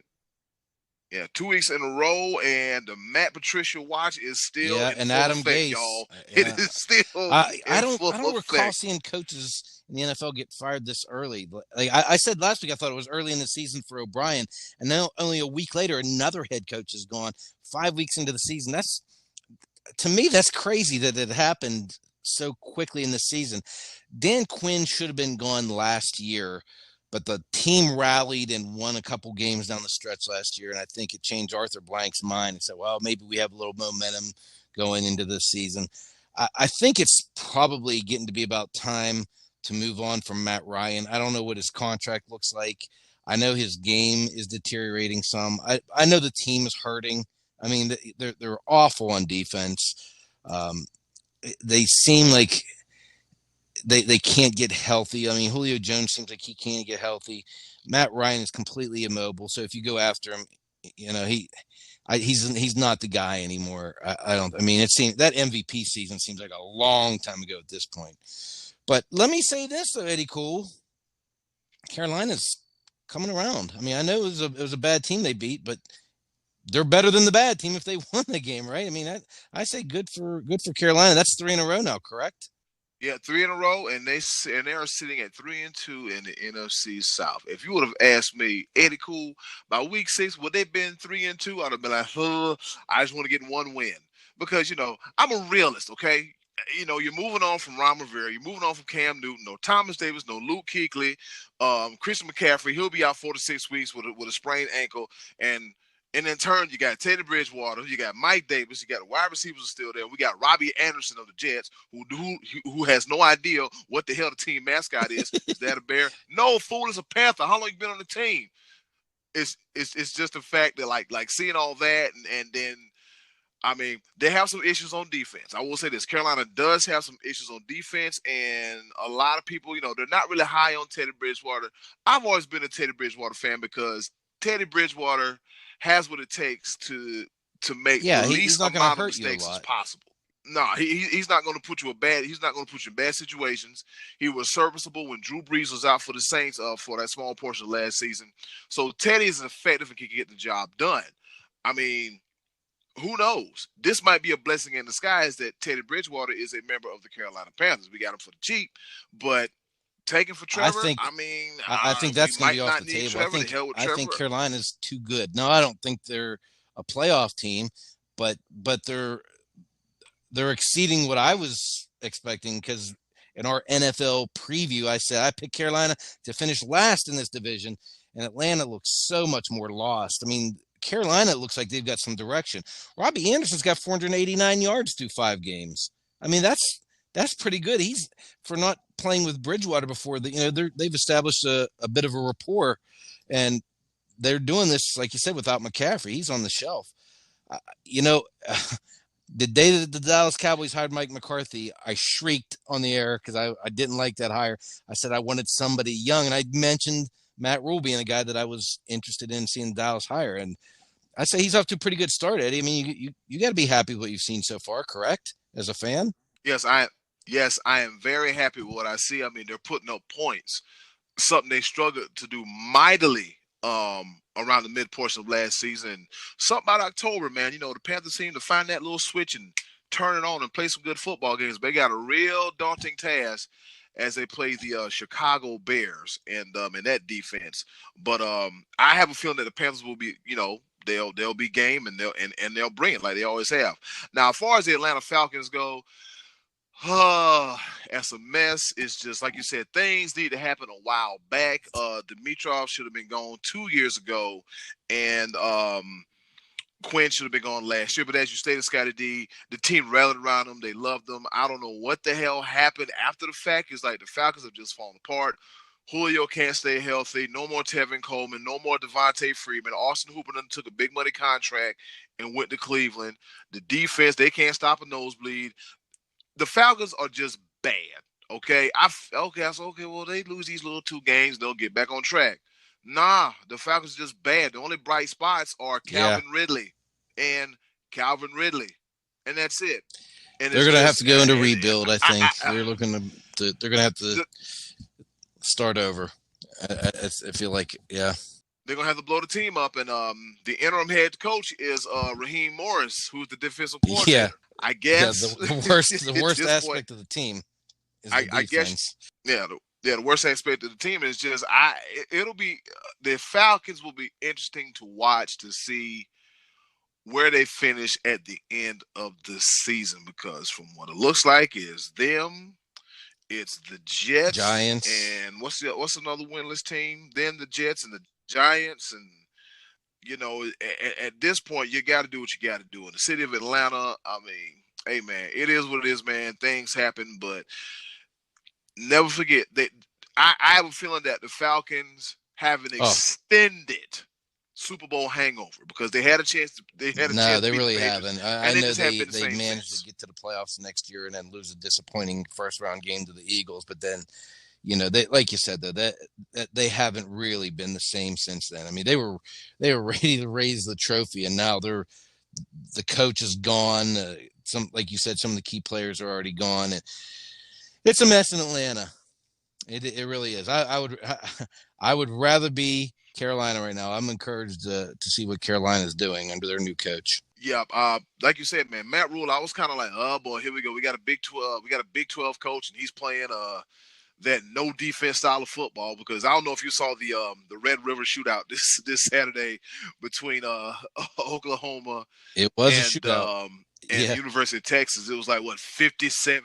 Yeah, 2 weeks in a row, and the Matt Patricia watch is still in
and
full
Adam
effect,
Gase.
y'all.
Yeah.
It is still
I don't
full
recall
effect.
seeing coaches in the NFL get fired this early. Like I said last week, I thought it was early in the season for O'Brien, and now only a week later, another head coach is gone. 5 weeks into the season, that's, to me, that's crazy that it happened so quickly in the season. Dan Quinn should have been gone last year, but the team rallied and won a couple games down the stretch last year, and I think it changed Arthur Blank's mind and said, well, maybe we have a little momentum going into this season. I think it's probably getting to be about time to move on from Matt Ryan. I don't know what his contract looks like. I know his game is deteriorating some. I know the team is hurting. I mean, they're awful on defense. They seem like they can't get healthy. I mean, Julio Jones seems like he can't get healthy. Matt Ryan is completely immobile. So if you go after him, you know, he's not the guy anymore. I mean, it seems that MVP season seems like a long time ago at this point. But let me say this though, Eddy Kool, Carolina's coming around. I mean, I know it was a bad team they beat, but they're better than the bad team if they won the game, right? I mean, I say good for Carolina. That's 3 in a row now, correct?
Yeah, 3 in a row, and they are sitting at 3-2 in the NFC South. If you would have asked me, Eddy Kool, by week 6, would they have been 3-2? I'd have been like, I just want to get one win because I'm a realist, okay? You're moving on from Ron Rivera, you're moving on from Cam Newton, no Thomas Davis, no Luke Kuechly, Christian McCaffrey. He'll be out 4 to 6 weeks with a sprained ankle, and in turn, you got Teddy Bridgewater, you got Mike Davis, you got the wide receivers are still there. We got Robbie Anderson of the Jets, who has no idea what the hell the team mascot is. Is that a bear? No, fool, it's a panther. How long you been on the team? It's just the fact that like seeing all that and then I mean they have some issues on defense. I will say this: Carolina does have some issues on defense, and a lot of people, they're not really high on Teddy Bridgewater. I've always been a Teddy Bridgewater fan because Teddy Bridgewater has what it takes to make the least amount of mistakes as possible. No, he's not going to put you he's not going to put you in bad situations. He was serviceable when Drew Brees was out for the Saints for that small portion of last season. So Teddy is effective and can get the job done. I mean, who knows? This might be a blessing in disguise that Teddy Bridgewater is a member of the Carolina Panthers. We got him for the cheap, but taking for Trevor,
I think that's going to be off the table. I think Carolina's too good. No, I don't think they're a playoff team, but they're exceeding what I was expecting because in our NFL preview, I said I picked Carolina to finish last in this division, and Atlanta looks so much more lost. I mean, Carolina looks like they've got some direction. Robbie Anderson's got 489 yards through 5 games. I mean, that's pretty good. He's for not playing with Bridgewater before. They've established a bit of a rapport, and they're doing this, like you said, without McCaffrey. He's on the shelf. The day that the Dallas Cowboys hired Mike McCarthy, I shrieked on the air because I didn't like that hire. I said I wanted somebody young, and I mentioned Matt Rule being a guy that I was interested in seeing Dallas hire. And I say he's off to a pretty good start, Eddie. I mean, you got to be happy with what you've seen so far, correct? As a fan?
Yes, I am very happy with what I see. I mean, they're putting up points, something they struggled to do mightily around the mid portion of last season. Something about October, man. The Panthers seem to find that little switch and turn it on and play some good football games. But they got a real daunting task as they play the Chicago Bears and in that defense. But I have a feeling that the Panthers will be, they'll be game and they'll bring it like they always have. Now, as far as the Atlanta Falcons go, As a mess. It's just like you said, things need to happen a while back. Dimitrov should have been gone 2 years ago, and Quinn should have been gone last year. But as you stated, Scottie D, the team rallied around him. They loved him. I don't know what the hell happened after the fact. It's like the Falcons have just fallen apart. Julio can't stay healthy. No more Tevin Coleman. No more Devontae Freeman. Austin Hooper took a big money contract and went to Cleveland. The defense, they can't stop a nosebleed. The Falcons are just bad. Okay, I said, okay, well, they lose these little 2 games, they'll get back on track. Nah, the Falcons are just bad. The only bright spots are
Yeah.
Calvin Ridley and Calvin Ridley, and that's it. And
They're
it's
going to have
just
to go into rebuild, I think. They're looking to they're going to have to start over. I feel like, yeah.
they're gonna have to blow the team up, and the interim head coach is Raheem Morris, who's the defensive coordinator.
Yeah.
I guess
The worst
this
aspect
point,
of the team is the
I
defense.
guess, yeah, the worst aspect of the team is just it'll be the Falcons will be interesting to watch to see where they finish at the end of the season, because from what it looks like is them, it's the Jets,
Giants.
and what's another winless team? Then the Jets and the Giants, and you know, at this point, you got to do what you got to do. In the city of Atlanta, I mean, hey man, it is what it is, man. Things happen, but never forget that I have a feeling that the Falcons have an extended Super Bowl hangover, because they had a chance to.
No, they really haven't. I know they managed
since.
to get to the playoffs next year and then lose a disappointing first round game to the Eagles. But then, you know, they, like you said, though, that they haven't really been the same since then. I mean, they were ready to raise the trophy, and now the coach is gone. Like you said, some of the key players are already gone. It's a mess in Atlanta. It really is. I would rather be Carolina right now. I'm encouraged to see what Carolina is doing under their new coach.
Yeah, like you said, man, Matt Rule. I was kind of like, oh boy, here we go. We got a Big 12. We got a Big 12 coach, and he's playing that no defense style of football. Because I don't know if you saw the Red River shootout this Saturday between Oklahoma.
It was a shootout.
And University of Texas. It was like what 57.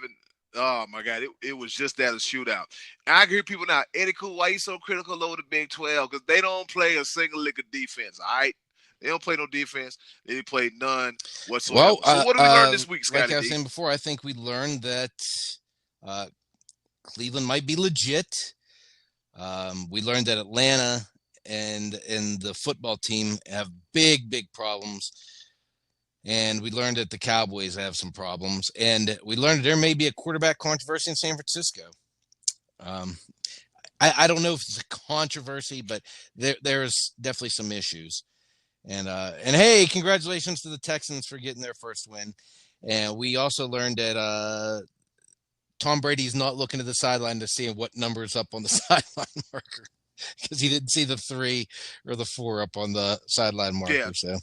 Oh my God! It was just that, a shootout. And I hear people now, Eddy Kool, why you so critical of the Big 12? Because they don't play a single lick of defense. All right, they don't play no defense. They play none whatsoever.
Well,
so what did we learn this week, Scottie?
Like I was saying before, I think we learned that Cleveland might be legit. We learned that Atlanta and the football team have big problems. And we learned that the Cowboys have some problems. And we learned there may be a quarterback controversy in San Francisco. I don't know if it's a controversy, but there's definitely some issues. And hey, congratulations to the Texans for getting their first win. And we also learned that Tom Brady's not looking to the sideline to see what number's up on the sideline marker, because he didn't see the 3 or the 4 up on the sideline marker. Yeah. So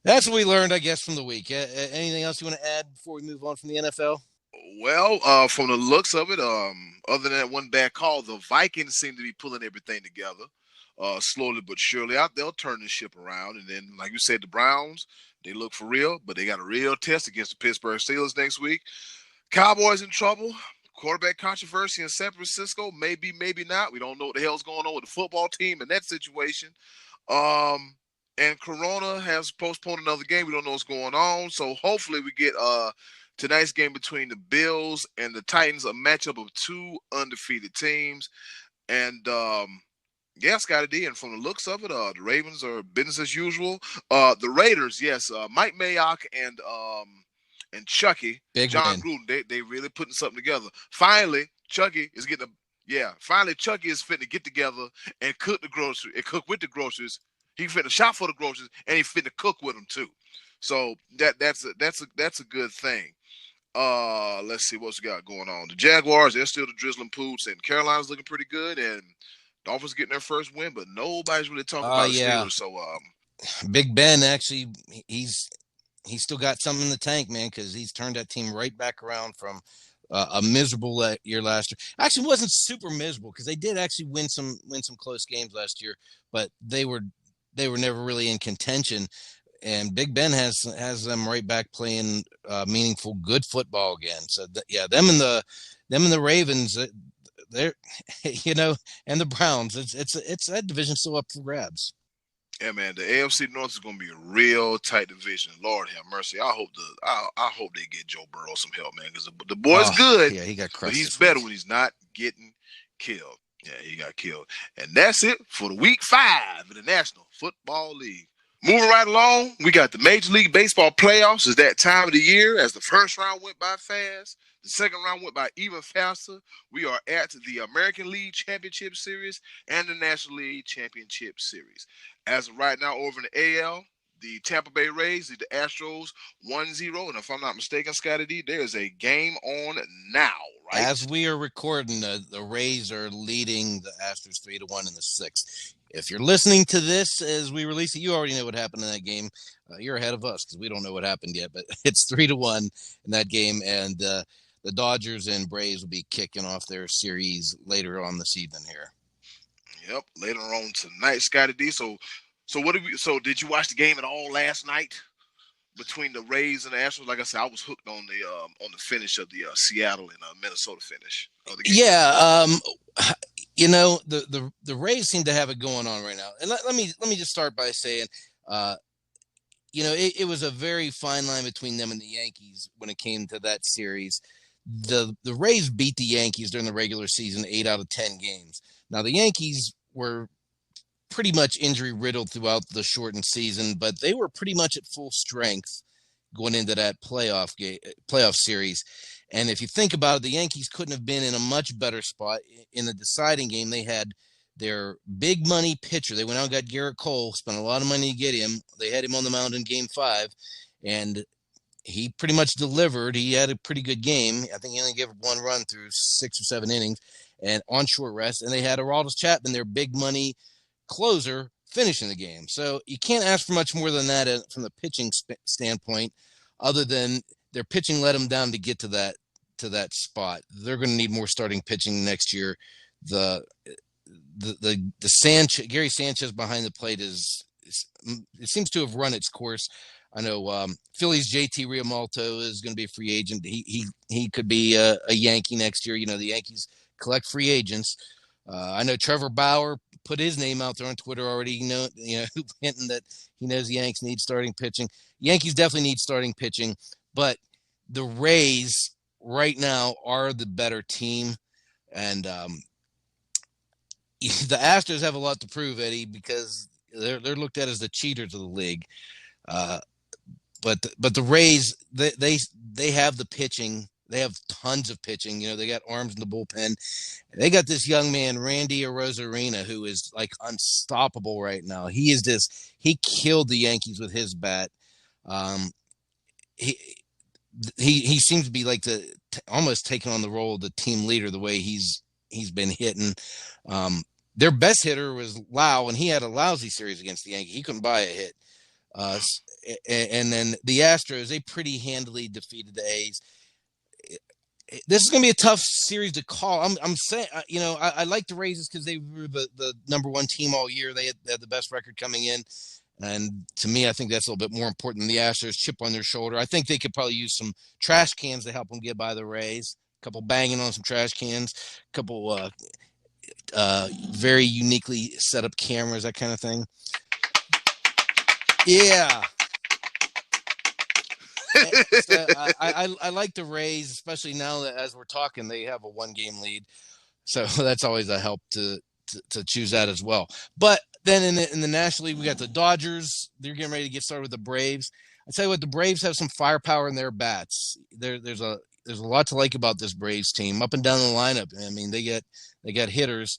that's what we learned, I guess, from the week. Anything else you want to add before we move on from the NFL?
Well, from the looks of it, other than that one bad call, the Vikings seem to be pulling everything together, slowly but surely. They'll turn the ship around. And then, like you said, the Browns, they look for real, but they got a real test against the Pittsburgh Steelers next week. Cowboys in trouble. Quarterback controversy in San Francisco. Maybe, maybe not. We don't know what the hell's going on with the football team in that situation. And Corona has postponed another game. We don't know what's going on. So hopefully we get tonight's game between the Bills and the Titans, a matchup of 2 undefeated teams. And yeah, Scottie D, and from the looks of it, the Ravens are business as usual. The Raiders, yes, Mike Mayock and Chucky,
Big
John
win.
Gruden, they really putting something together. Finally, Chucky is getting Chucky is fitting to get together and cook with the groceries. He finna shop for the groceries, and he finna cook with them too. So that's a good thing. Let's see what's we got going on. The Jaguars, they're still the drizzling poots, and Carolina's looking pretty good, and Dolphins getting their first win, but nobody's really talking about the Steelers. So
Big Ben, actually, he's still got something in the tank, man, because he's turned that team right back around from a miserable year last year. Actually, it wasn't super miserable, because they did actually win some close games last year, but they were never really in contention. and Big Ben has them right back playing meaningful, good football again. So them and the Ravens, they're and the Browns. It's that division still up for grabs.
Yeah, man, the AFC North is going to be a real tight division. Lord have mercy. I hope they get Joe Burrow some help, man, because the boy's good,
yeah, he got
but
crushed.
he's better when he's not getting killed. Yeah, he got killed. And that's it for the week 5 in the National Football League. Moving right along, we got the Major League Baseball playoffs. It's that time of the year as the first round went by fast. The second round went by even faster. We are at the American League Championship Series and the National League Championship Series. As of right now, over in the AL, the Tampa Bay Rays, the Astros 1-0. And if I'm not mistaken, Scottie D, there is a game on now, right?
As we are recording, the Rays are leading the Astros 3-1 in the 6th. If you're listening to this as we release it, you already know what happened in that game. You're ahead of us because we don't know what happened yet, but it's 3-1 in that game, and the Dodgers and Braves will be kicking off their series later on this evening here.
Yep, later on tonight, Scottie D. So did you watch the game at all last night between the Rays and the Astros? Like I said, I was hooked on the finish of the Seattle and Minnesota finish of the game.
Yeah, the Rays seem to have it going on right now, and let me just start by saying, it was a very fine line between them and the Yankees when it came to that series. The Rays beat the Yankees during the regular season 8 out of 10 games. Now the Yankees were pretty much injury riddled throughout the shortened season, but they were pretty much at full strength going into that playoff series. And if you think about it, the Yankees couldn't have been in a much better spot. In the deciding game, they had their big money pitcher. They went out and got Garrett Cole, spent a lot of money to get him. They had him on the mound in Game 5, and he pretty much delivered. He had a pretty good game. I think he only gave up 1 run through 6 or 7 innings and on short rest. And they had Aroldis Chapman, their big money closer, finishing the game. So you can't ask for much more than that from the pitching standpoint, other than their pitching let them down to get to that spot. They're going to need more starting pitching next year. The Gary Sanchez behind the plate it seems to have run its course. I know Phillies JT Realmuto is going to be a free agent. He could be a Yankee next year. The Yankees collect free agents. I know Trevor Bauer put his name out there on Twitter already, hinting that he knows the Yankees need starting pitching. Yankees definitely need starting pitching, but the Rays right now are the better team, and the Astros have a lot to prove, Eddie, because they're looked at as the cheaters of the league. But the Rays, they have the pitching. They have tons of pitching. They got arms in the bullpen. They got this young man, Randy Arozarena, who is like unstoppable right now. He killed the Yankees with his bat. He seems to be like almost taking on the role of the team leader the way he's been hitting. Their best hitter was Leauge, and he had a lousy series against the Yankees. He couldn't buy a hit. And then the Astros, they pretty handily defeated the A's. This is going to be a tough series to call. I'm saying, I like the Rays because they were the number 1 team all year. They had the best record coming in. And to me, I think that's a little bit more important than the Astros chip on their shoulder. I think they could probably use some trash cans to help them get by the Rays. A couple banging on some trash cans, a couple very uniquely set up cameras, that kind of thing. Yeah. So I like the Rays, especially now that as we're talking, they have a 1-game lead. So that's always a help to choose that as well. But then in the National League, we got the Dodgers. They're getting ready to get started with the Braves. I tell you what, the Braves have some firepower in their bats. There's a lot to like about this Braves team up and down the lineup. I mean, they got hitters.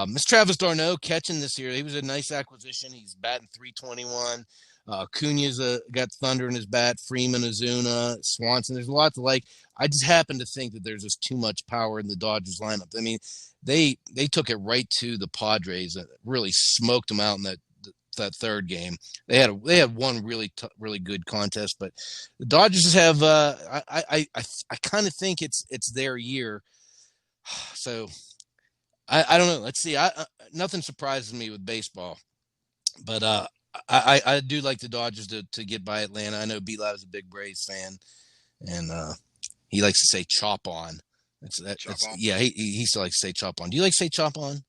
Miss Travis d'Arnaud catching this year. He was a nice acquisition. He's batting .321. Acuna's got thunder in his bat. Freeman, Ozuna, Swanson. There's a lot to like. I just happen to think that there's just too much power in the Dodgers lineup. I mean, they took it right to the Padres and really smoked them out in that third game. They had one really good contest, but the Dodgers have. I kind of think it's their year. So I don't know. Let's see. Nothing surprises me with baseball, but I do like the Dodgers to get by Atlanta. I know B-Live's a big Braves fan, and he likes to say "chop on."
Chop on.
Yeah. He still likes to say "chop on." Do you like to say "chop on"?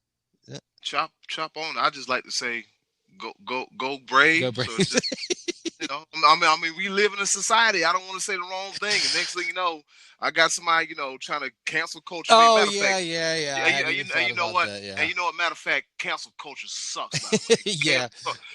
Yeah.
Chop on. I just like to say, go
Go
Brave. So it's
Braves.
just, I mean, we live in a society. I don't want to say the wrong thing. And next thing you know, I got somebody, trying to cancel culture. Me.
Oh
Matter of
yeah,
fact,
yeah.
yeah,
I hadn't even thought
you know
about
what?
that. Yeah.
And you know what? Matter of fact, cancel culture sucks. By the way,
Yeah,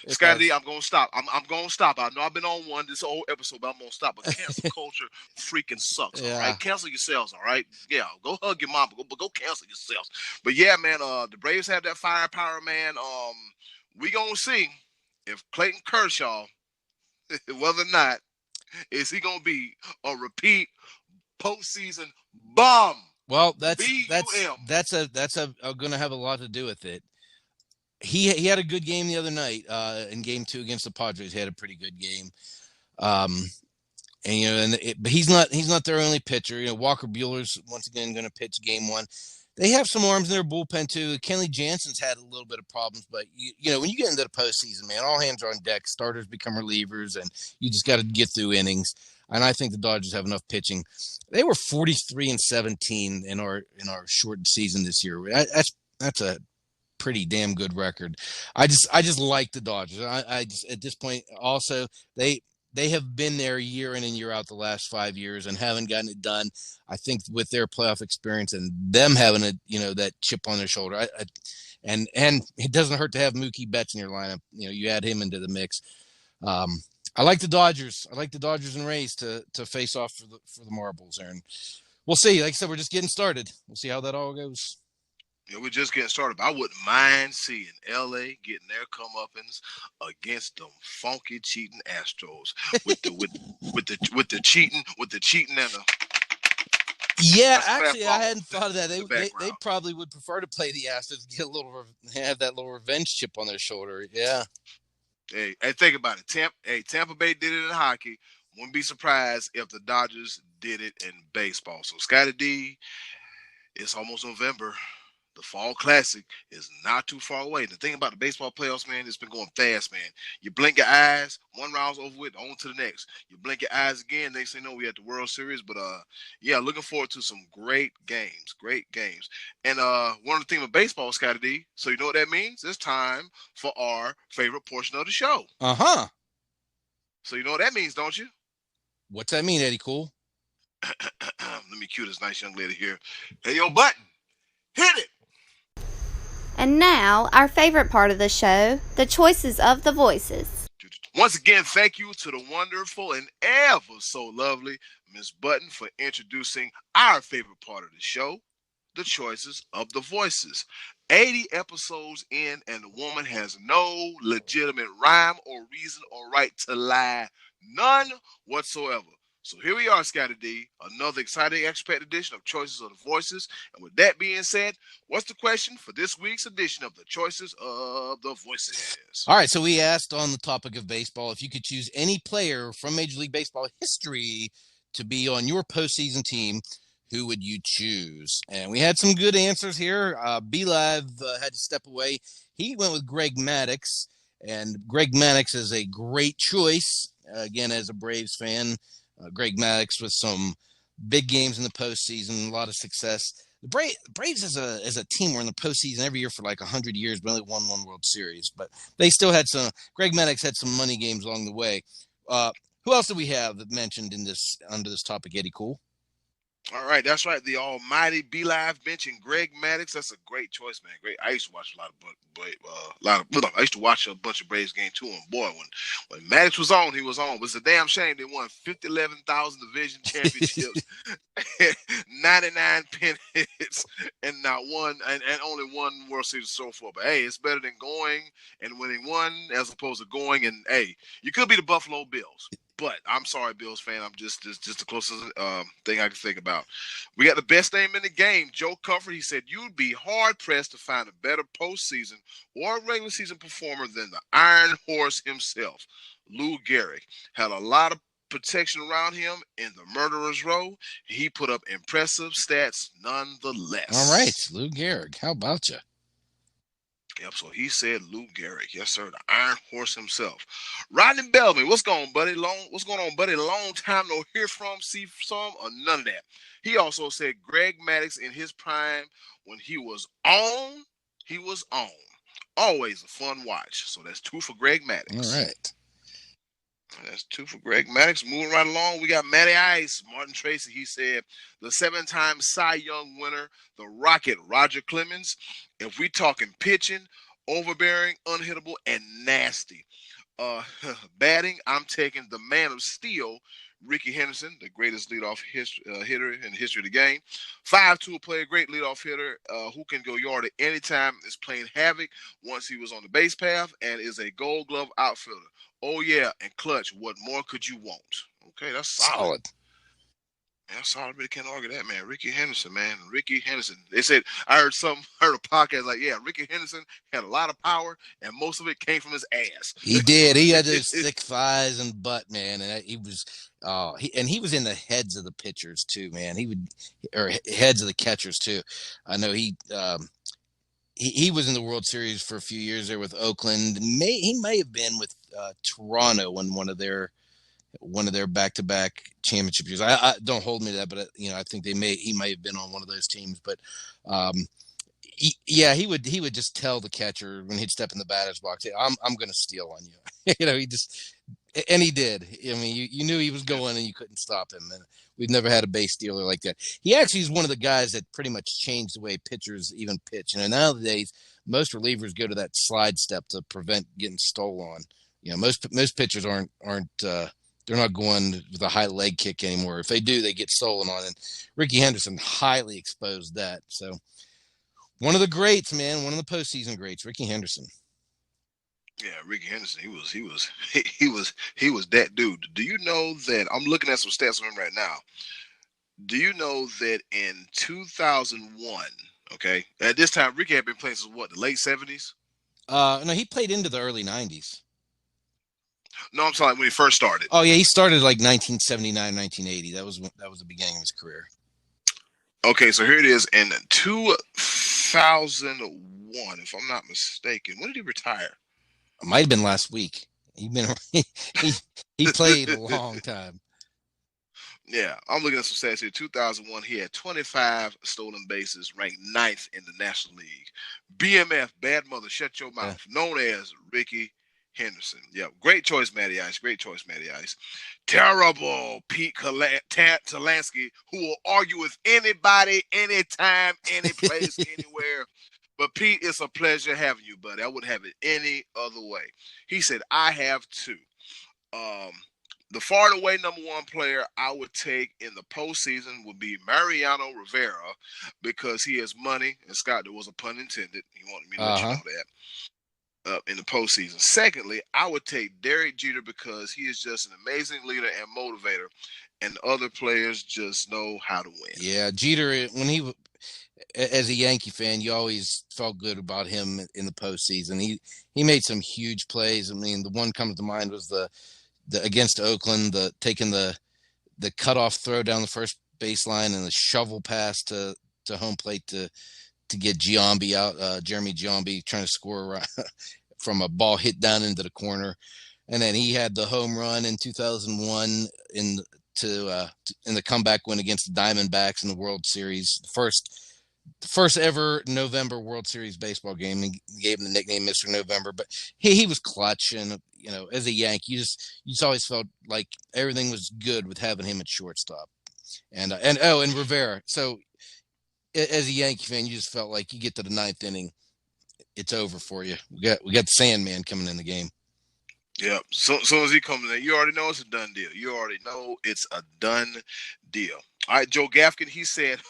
it
Scotty D,
does.
I'm gonna stop. I'm gonna stop. I know I've been on one this whole episode, but I'm gonna stop. But cancel culture freaking sucks. All
Yeah.
right, cancel yourselves. All right, yeah, go hug your mama. Go cancel yourselves. But yeah, man, the Braves have that firepower, man. We gonna see if Clayton Kershaw, whether or not is he gonna be a repeat postseason bomb.
Well,
BUM.
that's going to have a lot to do with it. He had a good game the other night in game 2 against the Padres. He had a pretty good game. Um, but he's not their only pitcher. Walker Bueller's once again going to pitch game 1. They have some arms in their bullpen too. Kenley Jansen's had a little bit of problems, but when you get into the postseason, man, all hands are on deck. Starters become relievers, and you just got to get through innings. And I think the Dodgers have enough pitching. They were 43-17 in our shortened season this year. That's a pretty damn good record. I just like the Dodgers. I just at this point also they have been there year in and year out the last 5 years and haven't gotten it done. I think with their playoff experience and them having that chip on their shoulder, and it doesn't hurt to have Mookie Betts in your lineup. You add him into the mix. I like the Dodgers. I like the Dodgers and Rays to face off for the marbles, Aaron. We'll see. Like I said, we're just getting started. We'll see how that all goes.
Yeah, we're just getting started. But I wouldn't mind seeing LA getting their comeuppance against them funky cheating Astros with the cheating and the.
Yeah,
That's
actually, I
fastball
hadn't thought of that.
in the
They
background.
probably would prefer to play the Astros, have that little revenge chip on their shoulder. Yeah.
Hey, think about it. Tampa Bay did it in hockey. Wouldn't be surprised if the Dodgers did it in baseball. So Scottie D, it's almost November. The Fall Classic is not too far away. The thing about the baseball playoffs, man, it's been going fast, man. You blink your eyes, one round's over with, on to the next. You blink your eyes again, next thing you know, we at the World Series. But yeah, looking forward to some great games. And one of the things of baseball, Scotty D. So you know what that means? It's time for our favorite portion of the show.
Uh-huh.
So you know what that means, don't you?
What's that mean, Eddy Kool?
Let me cue this nice young lady here. Hey, yo, button, hit it.
And now, our favorite part of the show, the choices of the voices.
Once again, thank you to the wonderful and ever so lovely Miss Button for introducing our favorite part of the show, the choices of the voices. 80 episodes in, and the woman has no legitimate rhyme or reason or right to lie. None whatsoever. So here we are, Scotty D, another exciting expert edition of Choices of the Voices. And with that being said, what's the question for this week's edition of the Choices of the Voices?
All right, so we asked on the topic of baseball if you could choose any player from Major League Baseball history to be on your postseason team, who would you choose? And we had some good answers here. B-Live had to step away. He went with Greg Maddux, and Greg Maddux is a great choice. Again, as a Braves fan, Greg Maddux with some big games in the postseason, a lot of success. The Braves as a team were in the postseason every year for like 100 years, but only won one World Series. But they still had some. Greg Maddux had some money games along the way. Who else do we have that mentioned under this topic, Eddy Kool?
All right, that's right. The almighty B-Live mentioned Greg Maddux. That's a great choice, man. Great. I used to watch I used to watch a bunch of Braves games too. And boy, when Maddux was on, he was on. It was a damn shame they won 11,000 division championships, 99 pennants, and not one, and only one World Series so far. But hey, it's better than going and winning one as opposed to going and hey, you could be the Buffalo Bills. But I'm sorry, Bills fan. I'm just the closest thing I can think about. We got the best name in the game, Joe Comfort. He said you'd be hard pressed to find a better postseason or regular season performer than the Iron Horse himself. Lou Gehrig had a lot of protection around him in the murderer's row. He put up impressive stats nonetheless.
All right, Lou Gehrig. How about you?
Yep, so he said Lou Gehrig. Yes, sir, the Iron Horse himself. Rodney Bellamy, what's going on, buddy? What's going on, buddy? Long time no hear from, see some, or none of that. He also said Greg Maddux in his prime, when he was on, he was on. Always a fun watch. So that's 2 for Greg Maddux.
All right.
That's 2 for Greg Maddux. Moving right along, we got Matty Ice. Martin Tracy, he said, the 7-time Cy Young winner, the Rocket, Roger Clemens. If we talking pitching, overbearing, unhittable, and nasty. Batting, I'm taking the man of steel, Ricky Henderson, the greatest leadoff hitter in the history of the game. 5'2", player, great leadoff hitter who can go yard at any time, is playing havoc once he was on the base path, and is a Gold Glove outfielder. Oh, yeah, and clutch. What more could you want? Okay, that's solid. That's solid. I really can't argue that, man. Ricky Henderson, man. Ricky Henderson. They said, I heard a podcast like, yeah, Ricky Henderson had a lot of power, and most of it came from his ass.
He did. He had those thick thighs and butt, man. And he was, he was in the heads of the pitchers too, man. Or heads of the catchers too. I know he was in the World Series for a few years there with Oakland. He may have been with Toronto in one of their back-to-back championship years. I don't hold me to that, but I think he may have been on one of those teams. But he would just tell the catcher when he'd step in the batter's box, hey, I'm going to steal on you. He did. I mean, you knew he was going and you couldn't stop him. And we've never had a base stealer like that. He actually is one of the guys that pretty much changed the way pitchers even pitch. Nowadays, most relievers go to that slide step to prevent getting stole on. Most pitchers aren't they're not going with a high leg kick anymore. If they do, they get stolen on. And Ricky Henderson highly exposed that. So one of the greats, man, one of the postseason greats, Ricky Henderson.
Yeah, Ricky Henderson, he was that dude. Do you know that I'm looking at some stats on him right now? Do you know that in 2001, okay, at this time Ricky had been playing since the late 70s?
No, he played into the early 90s.
No, I'm sorry, when he first started.
Oh yeah, he started like 1979, 1980. That was the beginning of his career.
Okay, so here it is in 2001, if I'm not mistaken. When did he retire?
It might have been last week. He played a long time.
Yeah, I'm looking at some stats here. 2001, he had 25 stolen bases, ranked 9th in the National League. BMF, Bad Mother, Shut Your Mouth, known as Ricky Henderson. Yeah, great choice, Matty Ice. Great choice, Matty Ice. Terrible Pete Talansky, who will argue with anybody, anytime, any place, anywhere. But Pete, it's a pleasure having you, buddy. I wouldn't have it any other way. He said, I have 2. The far and away number 1 player I would take in the postseason would be Mariano Rivera, because he has money. And Scott, there was a pun intended. He wanted me to let you know that. In the postseason. Secondly, I would take Derek Jeter, because he is just an amazing leader and motivator, and other players just know how to win.
Yeah, Jeter, when as a Yankee fan, you always felt good about him in the postseason. He made some huge plays. I mean, the one comes to mind was the against Oakland, taking the cutoff throw down the first baseline and the shovel pass to home plate to get Giambi out, Jeremy Giambi trying to score from a ball hit down into the corner. And then he had the home run in 2001 in the comeback win against the Diamondbacks in the World Series. The first ever November World Series baseball game. He gave him the nickname Mr. November, but he was clutch. And, as a Yankee, you just always felt like everything was good with having him at shortstop. And Rivera. So as a Yankee fan, you just felt like you get to the 9th inning, it's over for you. We got the Sandman coming in the game.
Yep. So soon as he comes in, you already know it's a done deal. You already know it's a done deal. All right, Joe Gafkin, he said,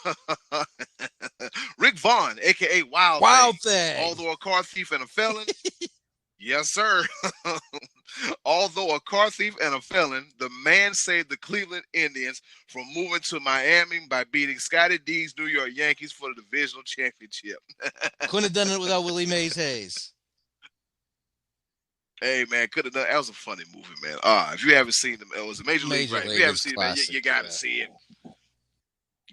Rick Vaughn, a.k.a. Wild Thing. Although a car thief and a felon. Yes, sir. Although a car thief and a felon, the man saved the Cleveland Indians from moving to Miami by beating Scottie D's New York Yankees for the divisional championship.
Couldn't have done it without Willie Mays Hayes.
Hey, man, could have done. That was a funny movie, man. If you haven't seen them, it was a Major League. Right? If you haven't seen it, man, you got to see it.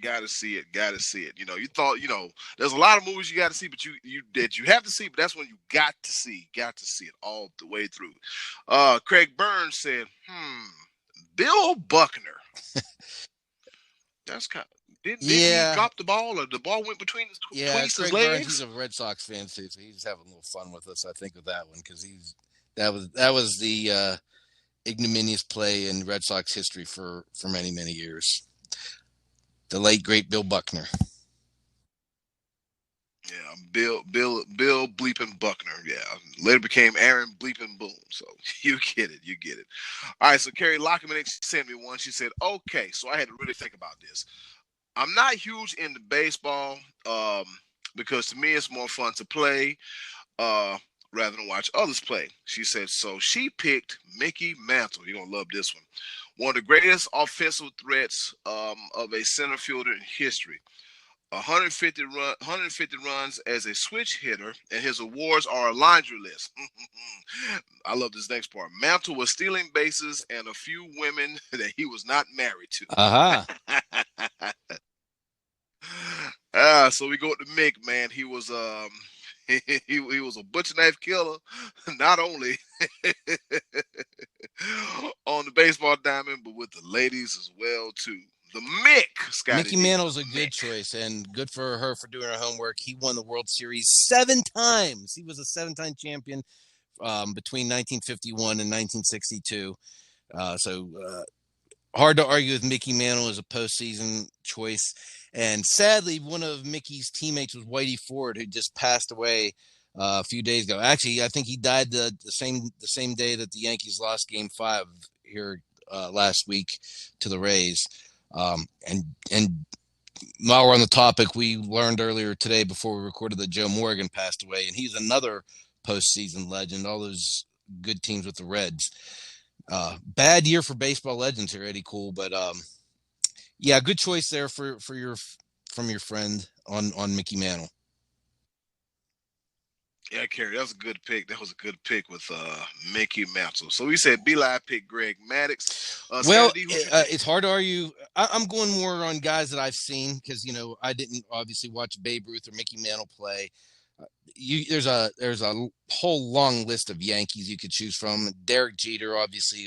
Gotta see it. Gotta see it. You thought, there's a lot of movies you got to see, but you have to see. But that's when you got to see it all the way through. Craig Burns said, Bill Buckner. That's kind. Didn't he drop the ball, or the ball went between his his
Craig
legs?
Burns, he's a Red Sox fan too, so he's having a little fun with us, I think, with that one, because that was the ignominious play in Red Sox history for many, many years. The late great Bill Buckner.
Yeah, Bill bleeping Buckner. Yeah, later became Aaron bleeping Boone. So you get it. All right, so Carrie Lockerman sent me one. She said, "Okay, so I had to really think about this. I'm not huge into baseball because to me it's more fun to play rather than watch others play." She said, so she picked Mickey Mantle. You're going to love this one. One of the greatest offensive threats of a center fielder in history. 150 runs as a switch hitter, and his awards are a laundry list. I love this next part. Mantle was stealing bases and a few women that he was not married to. So we go to Mick, man. He was he was a butcher knife killer, not only on the baseball diamond, but with the ladies as well too. The Mick, Scottie
Mickey Mantle's a good choice, and good for her for doing her homework. He won the World Series 7 times. He was a 7-time champion between 1951 and 1962. Hard to argue with Mickey Mantle as a postseason choice. And sadly, one of Mickey's teammates was Whitey Ford, who just passed away a few days ago. Actually, I think he died the same day that the Yankees lost Game 5 here last week to the Rays. And while we're on the topic, we learned earlier today before we recorded that Joe Morgan passed away, and he's another postseason legend. All those good teams with the Reds. Bad year for baseball legends here, Eddy Kool, but yeah, good choice there from your friend on Mickey Mantle.
Yeah, Kerry, that was a good pick. That was a good pick with Mickey Mantle. So we said B-Live picked Greg Maddux.
Well, it's hard to argue. I'm going more on guys that I've seen because I didn't obviously watch Babe Ruth or Mickey Mantle play. There's a whole long list of Yankees you could choose from. Derek Jeter obviously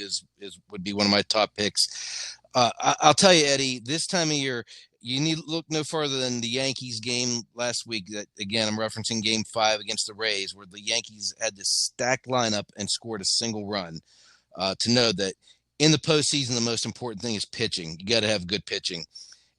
would be one of my top picks. I'll tell you, Eddie, this time of year, you need to look no further than the Yankees game last week. That again, I'm referencing Game 5 against the Rays, where the Yankees had this stacked lineup and scored a single run. To know that in the postseason, the most important thing is pitching. You got to have good pitching.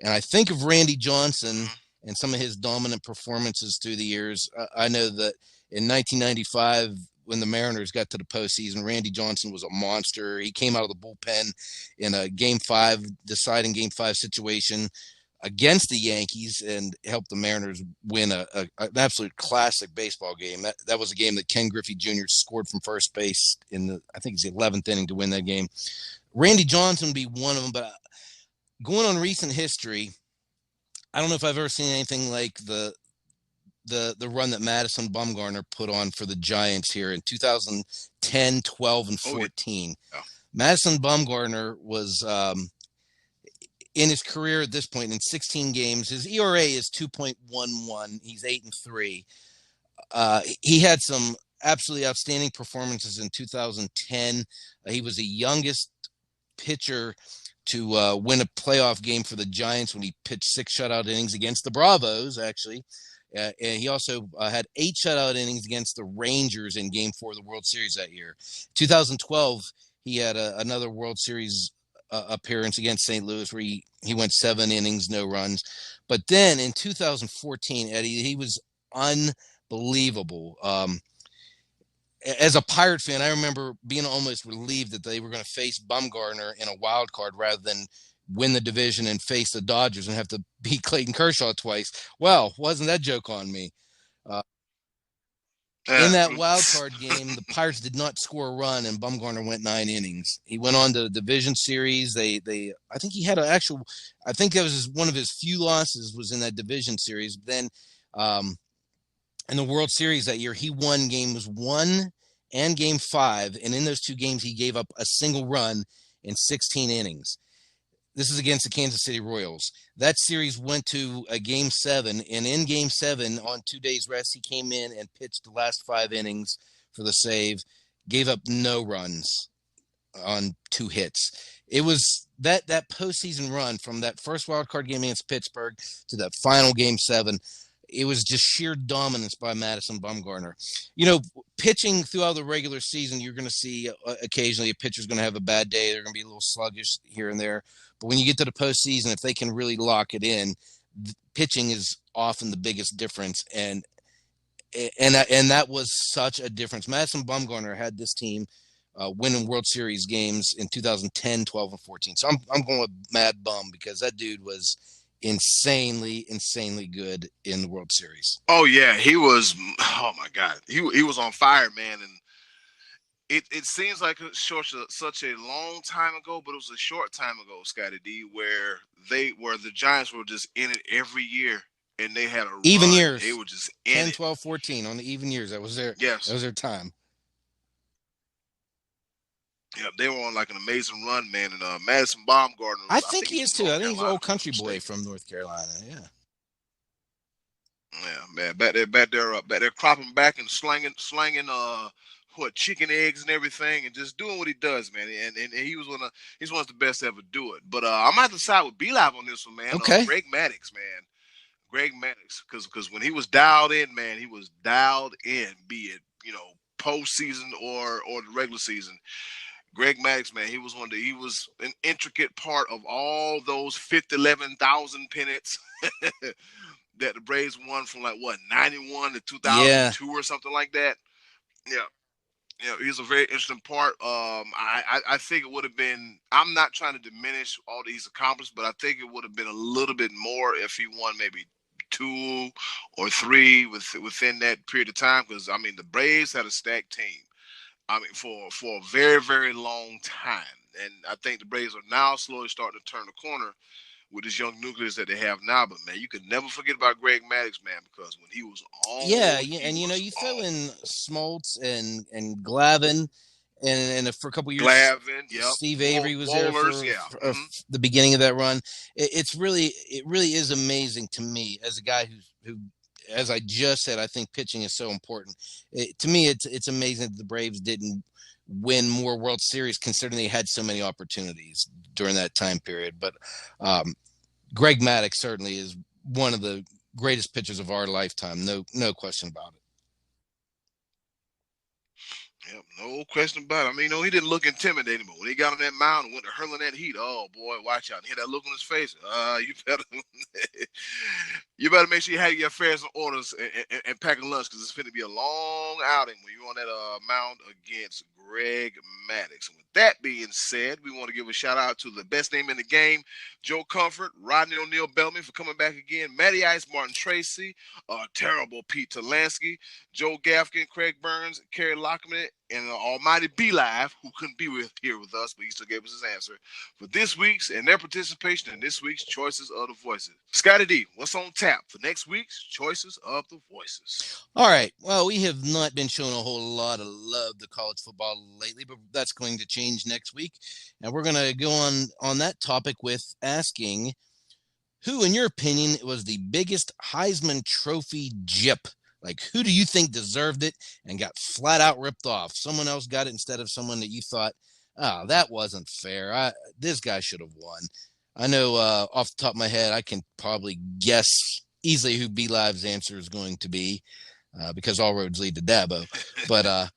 And I think of Randy Johnson and some of his dominant performances through the years. I know that in 1995, when the Mariners got to the postseason, Randy Johnson was a monster. He came out of the bullpen in a deciding Game 5 situation against the Yankees and helped the Mariners win an absolute classic baseball game. That was a game that Ken Griffey Jr. scored from first base I think it's the 11th inning to win that game. Randy Johnson would be one of them, but going on recent history, I don't know if I've ever seen anything like the run that Madison Bumgarner put on for the Giants here in 2010, 12, and 14. Yeah. Madison Bumgarner was in his career at this point in 16 games. His ERA is 2.11. He's 8-3. He had some absolutely outstanding performances in 2010. He was the youngest pitcher to win a playoff game for the Giants when he pitched 6 shutout innings against the Bravos, actually. And he also had 8 shutout innings against the Rangers in Game 4 of the World Series that year. 2012, he had another World Series appearance against St. Louis where he went 7 innings, no runs. But then in 2014, Eddie, he was unbelievable. As a Pirate fan, I remember being almost relieved that they were going to face Bumgarner in a wild card rather than win the division and face the Dodgers and have to beat Clayton Kershaw twice. Well, wasn't that joke on me? In that wild card game, the Pirates did not score a run, and Bumgarner went 9 innings. He went on to the division series. I think he had I think that was one of his few losses was in that division series. Then, in the World Series that year, he won games 1 and Game 5, and in those 2 games, he gave up a single run in 16 innings. This is against the Kansas City Royals. That series went to a Game 7, and in Game 7, on 2 days rest, he came in and pitched the last 5 innings for the save, gave up no runs on 2 hits. It was that postseason run from that first wild card game against Pittsburgh to that final Game 7. It was just sheer dominance by Madison Bumgarner. Pitching throughout the regular season, you're going to see occasionally a pitcher's going to have a bad day. They're going to be a little sluggish here and there. But when you get to the postseason, if they can really lock it in, pitching is often the biggest difference. And that was such a difference. Madison Bumgarner had this team winning World Series games in 2010, 12, and 14. So I'm going with Mad Bum because that dude was insanely good in the World Series.
Oh yeah, he was. Oh my God, he was on fire, man. And it seems like such a long time ago, but it was a short time ago, Scottie D, where the Giants were just in it every year, and they had a
even
run.
Years.
They were just in
10,
it.
12, 14 on the even years. That was their time.
Yeah, they were on like an amazing run, man. And Madison Bumgarner,
I think he is too. I think he's an old country boy from North Carolina. Yeah.
Yeah, man. Back there cropping back and slanging chicken eggs and everything, and just doing what he does, man. And he's one of the best to ever do it. But I'm gonna have to side with B-Live on this one, man.
Okay.
Greg Maddux, man. Greg Maddux, because when he was dialed in, man, he was dialed in. Be it postseason or the regular season. Greg Maddux, man, he was an intricate part of all those 11,000 pennants that the Braves won from 91 to 2002 or something like that. Yeah, he's a very interesting part. I think it would have been. I'm not trying to diminish all that he's accomplished, but I think it would have been a little bit more if he won maybe 2 or 3 within that period of time. Because the Braves had a stacked team. For a very, very long time. And I think the Braves are now slowly starting to turn the corner with this young nucleus that they have now. But, man, you could never forget about Greg Maddux, man, because when he was on.
Yeah, and you throw in Smoltz and Glavine, and for a couple years,
yep.
Steve Avery was
Bowlers,
there for the beginning of that run. It really is amazing to me as a guy who as I just said, I think pitching is so important. To me, it's amazing that the Braves didn't win more World Series considering they had so many opportunities during that time period. But Greg Maddux certainly is one of the greatest pitchers of our lifetime. No question about it.
Yep, no question about it. He didn't look intimidating, but when he got on that mound and went to hurling that heat, oh boy, watch out! And hear that look on his face. You better make sure you have your affairs and orders and pack a lunch because it's going to be a long outing when you're on that mound against Greg Maddux. And with that being said, we want to give a shout out to the best name in the game, Joe Comfort, Rodney O'Neal Bellamy for coming back again, Matty Ice, Martin Tracy, terrible Pete Talansky, Joe Gafkin, Craig Burns, Kerry Lockman, and the almighty B-Live, who couldn't be here with us, but he still gave us his answer for this week's and their participation in this week's Choices of the Voices. Scottie D, what's on tap for next week's Choices of the Voices?
All right. Well, we have not been showing a whole lot of love to college football lately, but that's going to change next week. And we're going to go on that topic with asking who, in your opinion, was the biggest Heisman Trophy gyp? Like, who do you think deserved it and got flat out ripped off? Someone else got it instead of someone that you thought, oh, that wasn't fair. This guy should have won. I know off the top of my head, I can probably guess easily who B-Live's answer is going to be because all roads lead to Dabo. But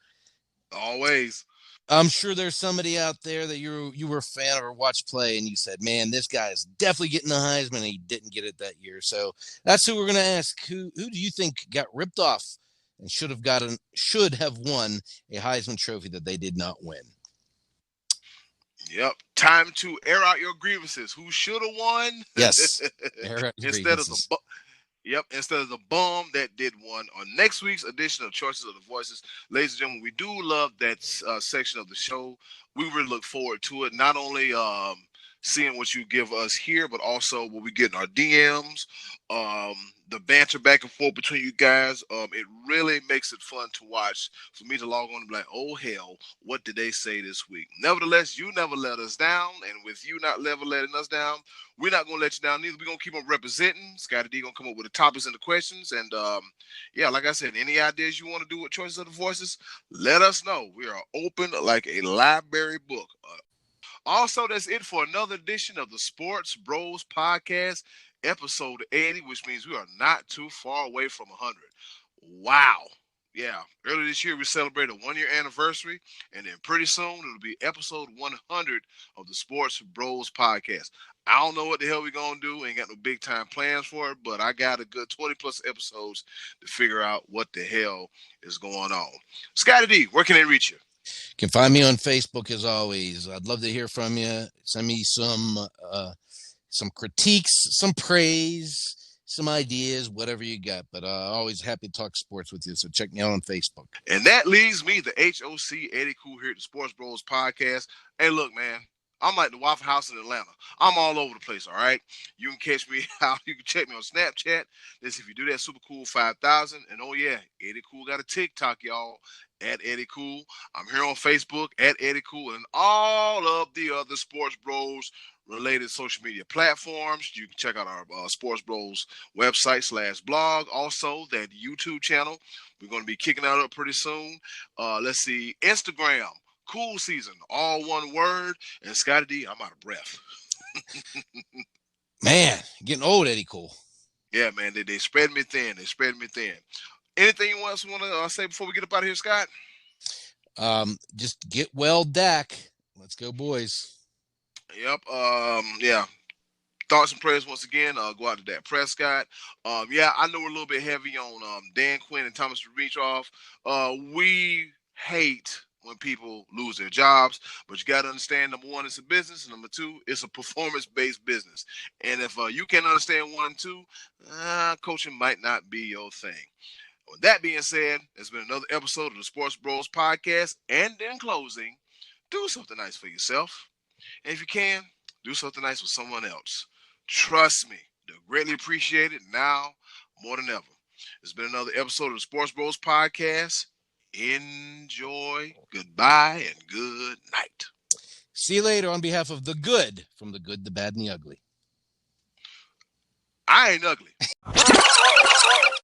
always.
I'm sure there's somebody out there that you were a fan of or watched play and you said, man, this guy is definitely getting the Heisman and he didn't get it that year. So that's who we're going to ask. Who do you think got ripped off and should have won a Heisman Trophy that they did not win?
Yep. Time to air out your grievances. Who should have won?
Yes. Air out your grievances.
Instead of the bum that did one. On next week's edition of Choices of the Voices, ladies and gentlemen, we do love that section of the show. We really look forward to it. Not only seeing what you give us here, but also what we get in our DMs, the banter back and forth between you guys. It really makes it fun to watch for me to log on and be like, oh hell, what did they say this week? Nevertheless, you never let us down, and with you not never letting us down, we're not gonna let you down either. We're gonna keep on representing. Scottie D gonna come up with the topics and the questions, and yeah, like I said, any ideas you want to do with Choices of the Voices, let us know. We are open like a library book. Also, that's it for another edition of the Sports Bros Podcast, episode 80, which means we are not too far away from 100. Wow. Yeah. Earlier this year, we celebrated a 1-year anniversary, and then pretty soon it'll be episode 100 of the Sports Bros Podcast. I don't know what the hell we're going to do. Ain't got no big time plans for it, but I got a good 20 plus episodes to figure out what the hell is going on. Scottie D, where can they reach you?
You can find me on Facebook as always. I'd love to hear from you. Send me some critiques, some praise, some ideas, whatever you got. But always happy to talk sports with you. So check me out on Facebook.
And that leaves me, the HOC Eddy Kool here at the Sports Bros Podcast. Hey, look, man. I'm like the Waffle House in Atlanta. I'm all over the place, all right? You can catch me out. You can check me on Snapchat. This, if you do that, Super Cool 5000. And oh, yeah, Eddy Kool got a TikTok, y'all, at Eddy Kool. I'm here on Facebook at Eddy Kool and all of the other Sports Bros related social media platforms. You can check out our Sports Bros website /blog. Also, that YouTube channel. We're going to be kicking that up pretty soon. Let's see, Instagram. Cool season, all one word. And Scottie D, I'm out of breath.
Man, getting old, Eddy Kool.
Yeah, man, they spread me thin. They spread me thin. Anything you want to say before we get up out of here, Scott?
Just get well, Dak. Let's go, boys.
Yep. Yeah. Thoughts and prayers once again. Go out to Dak Prescott. Yeah, I know we're a little bit heavy on Dan Quinn and Thomas Dimitroff. We hate when people lose their jobs, but you got to understand, number one, it's a business, and number two, it's a performance-based business. And if you can't understand 1 and 2, coaching might not be your thing. With that being said, it's been another episode of the Sports Bros Podcast, and in closing, do something nice for yourself. And if you can, do something nice for someone else. Trust me, they'll greatly appreciate it now more than ever. It's been another episode of the Sports Bros Podcast. Enjoy, goodbye, and good night.
See you later on behalf of the good, from the good, the bad, and the ugly.
I ain't ugly.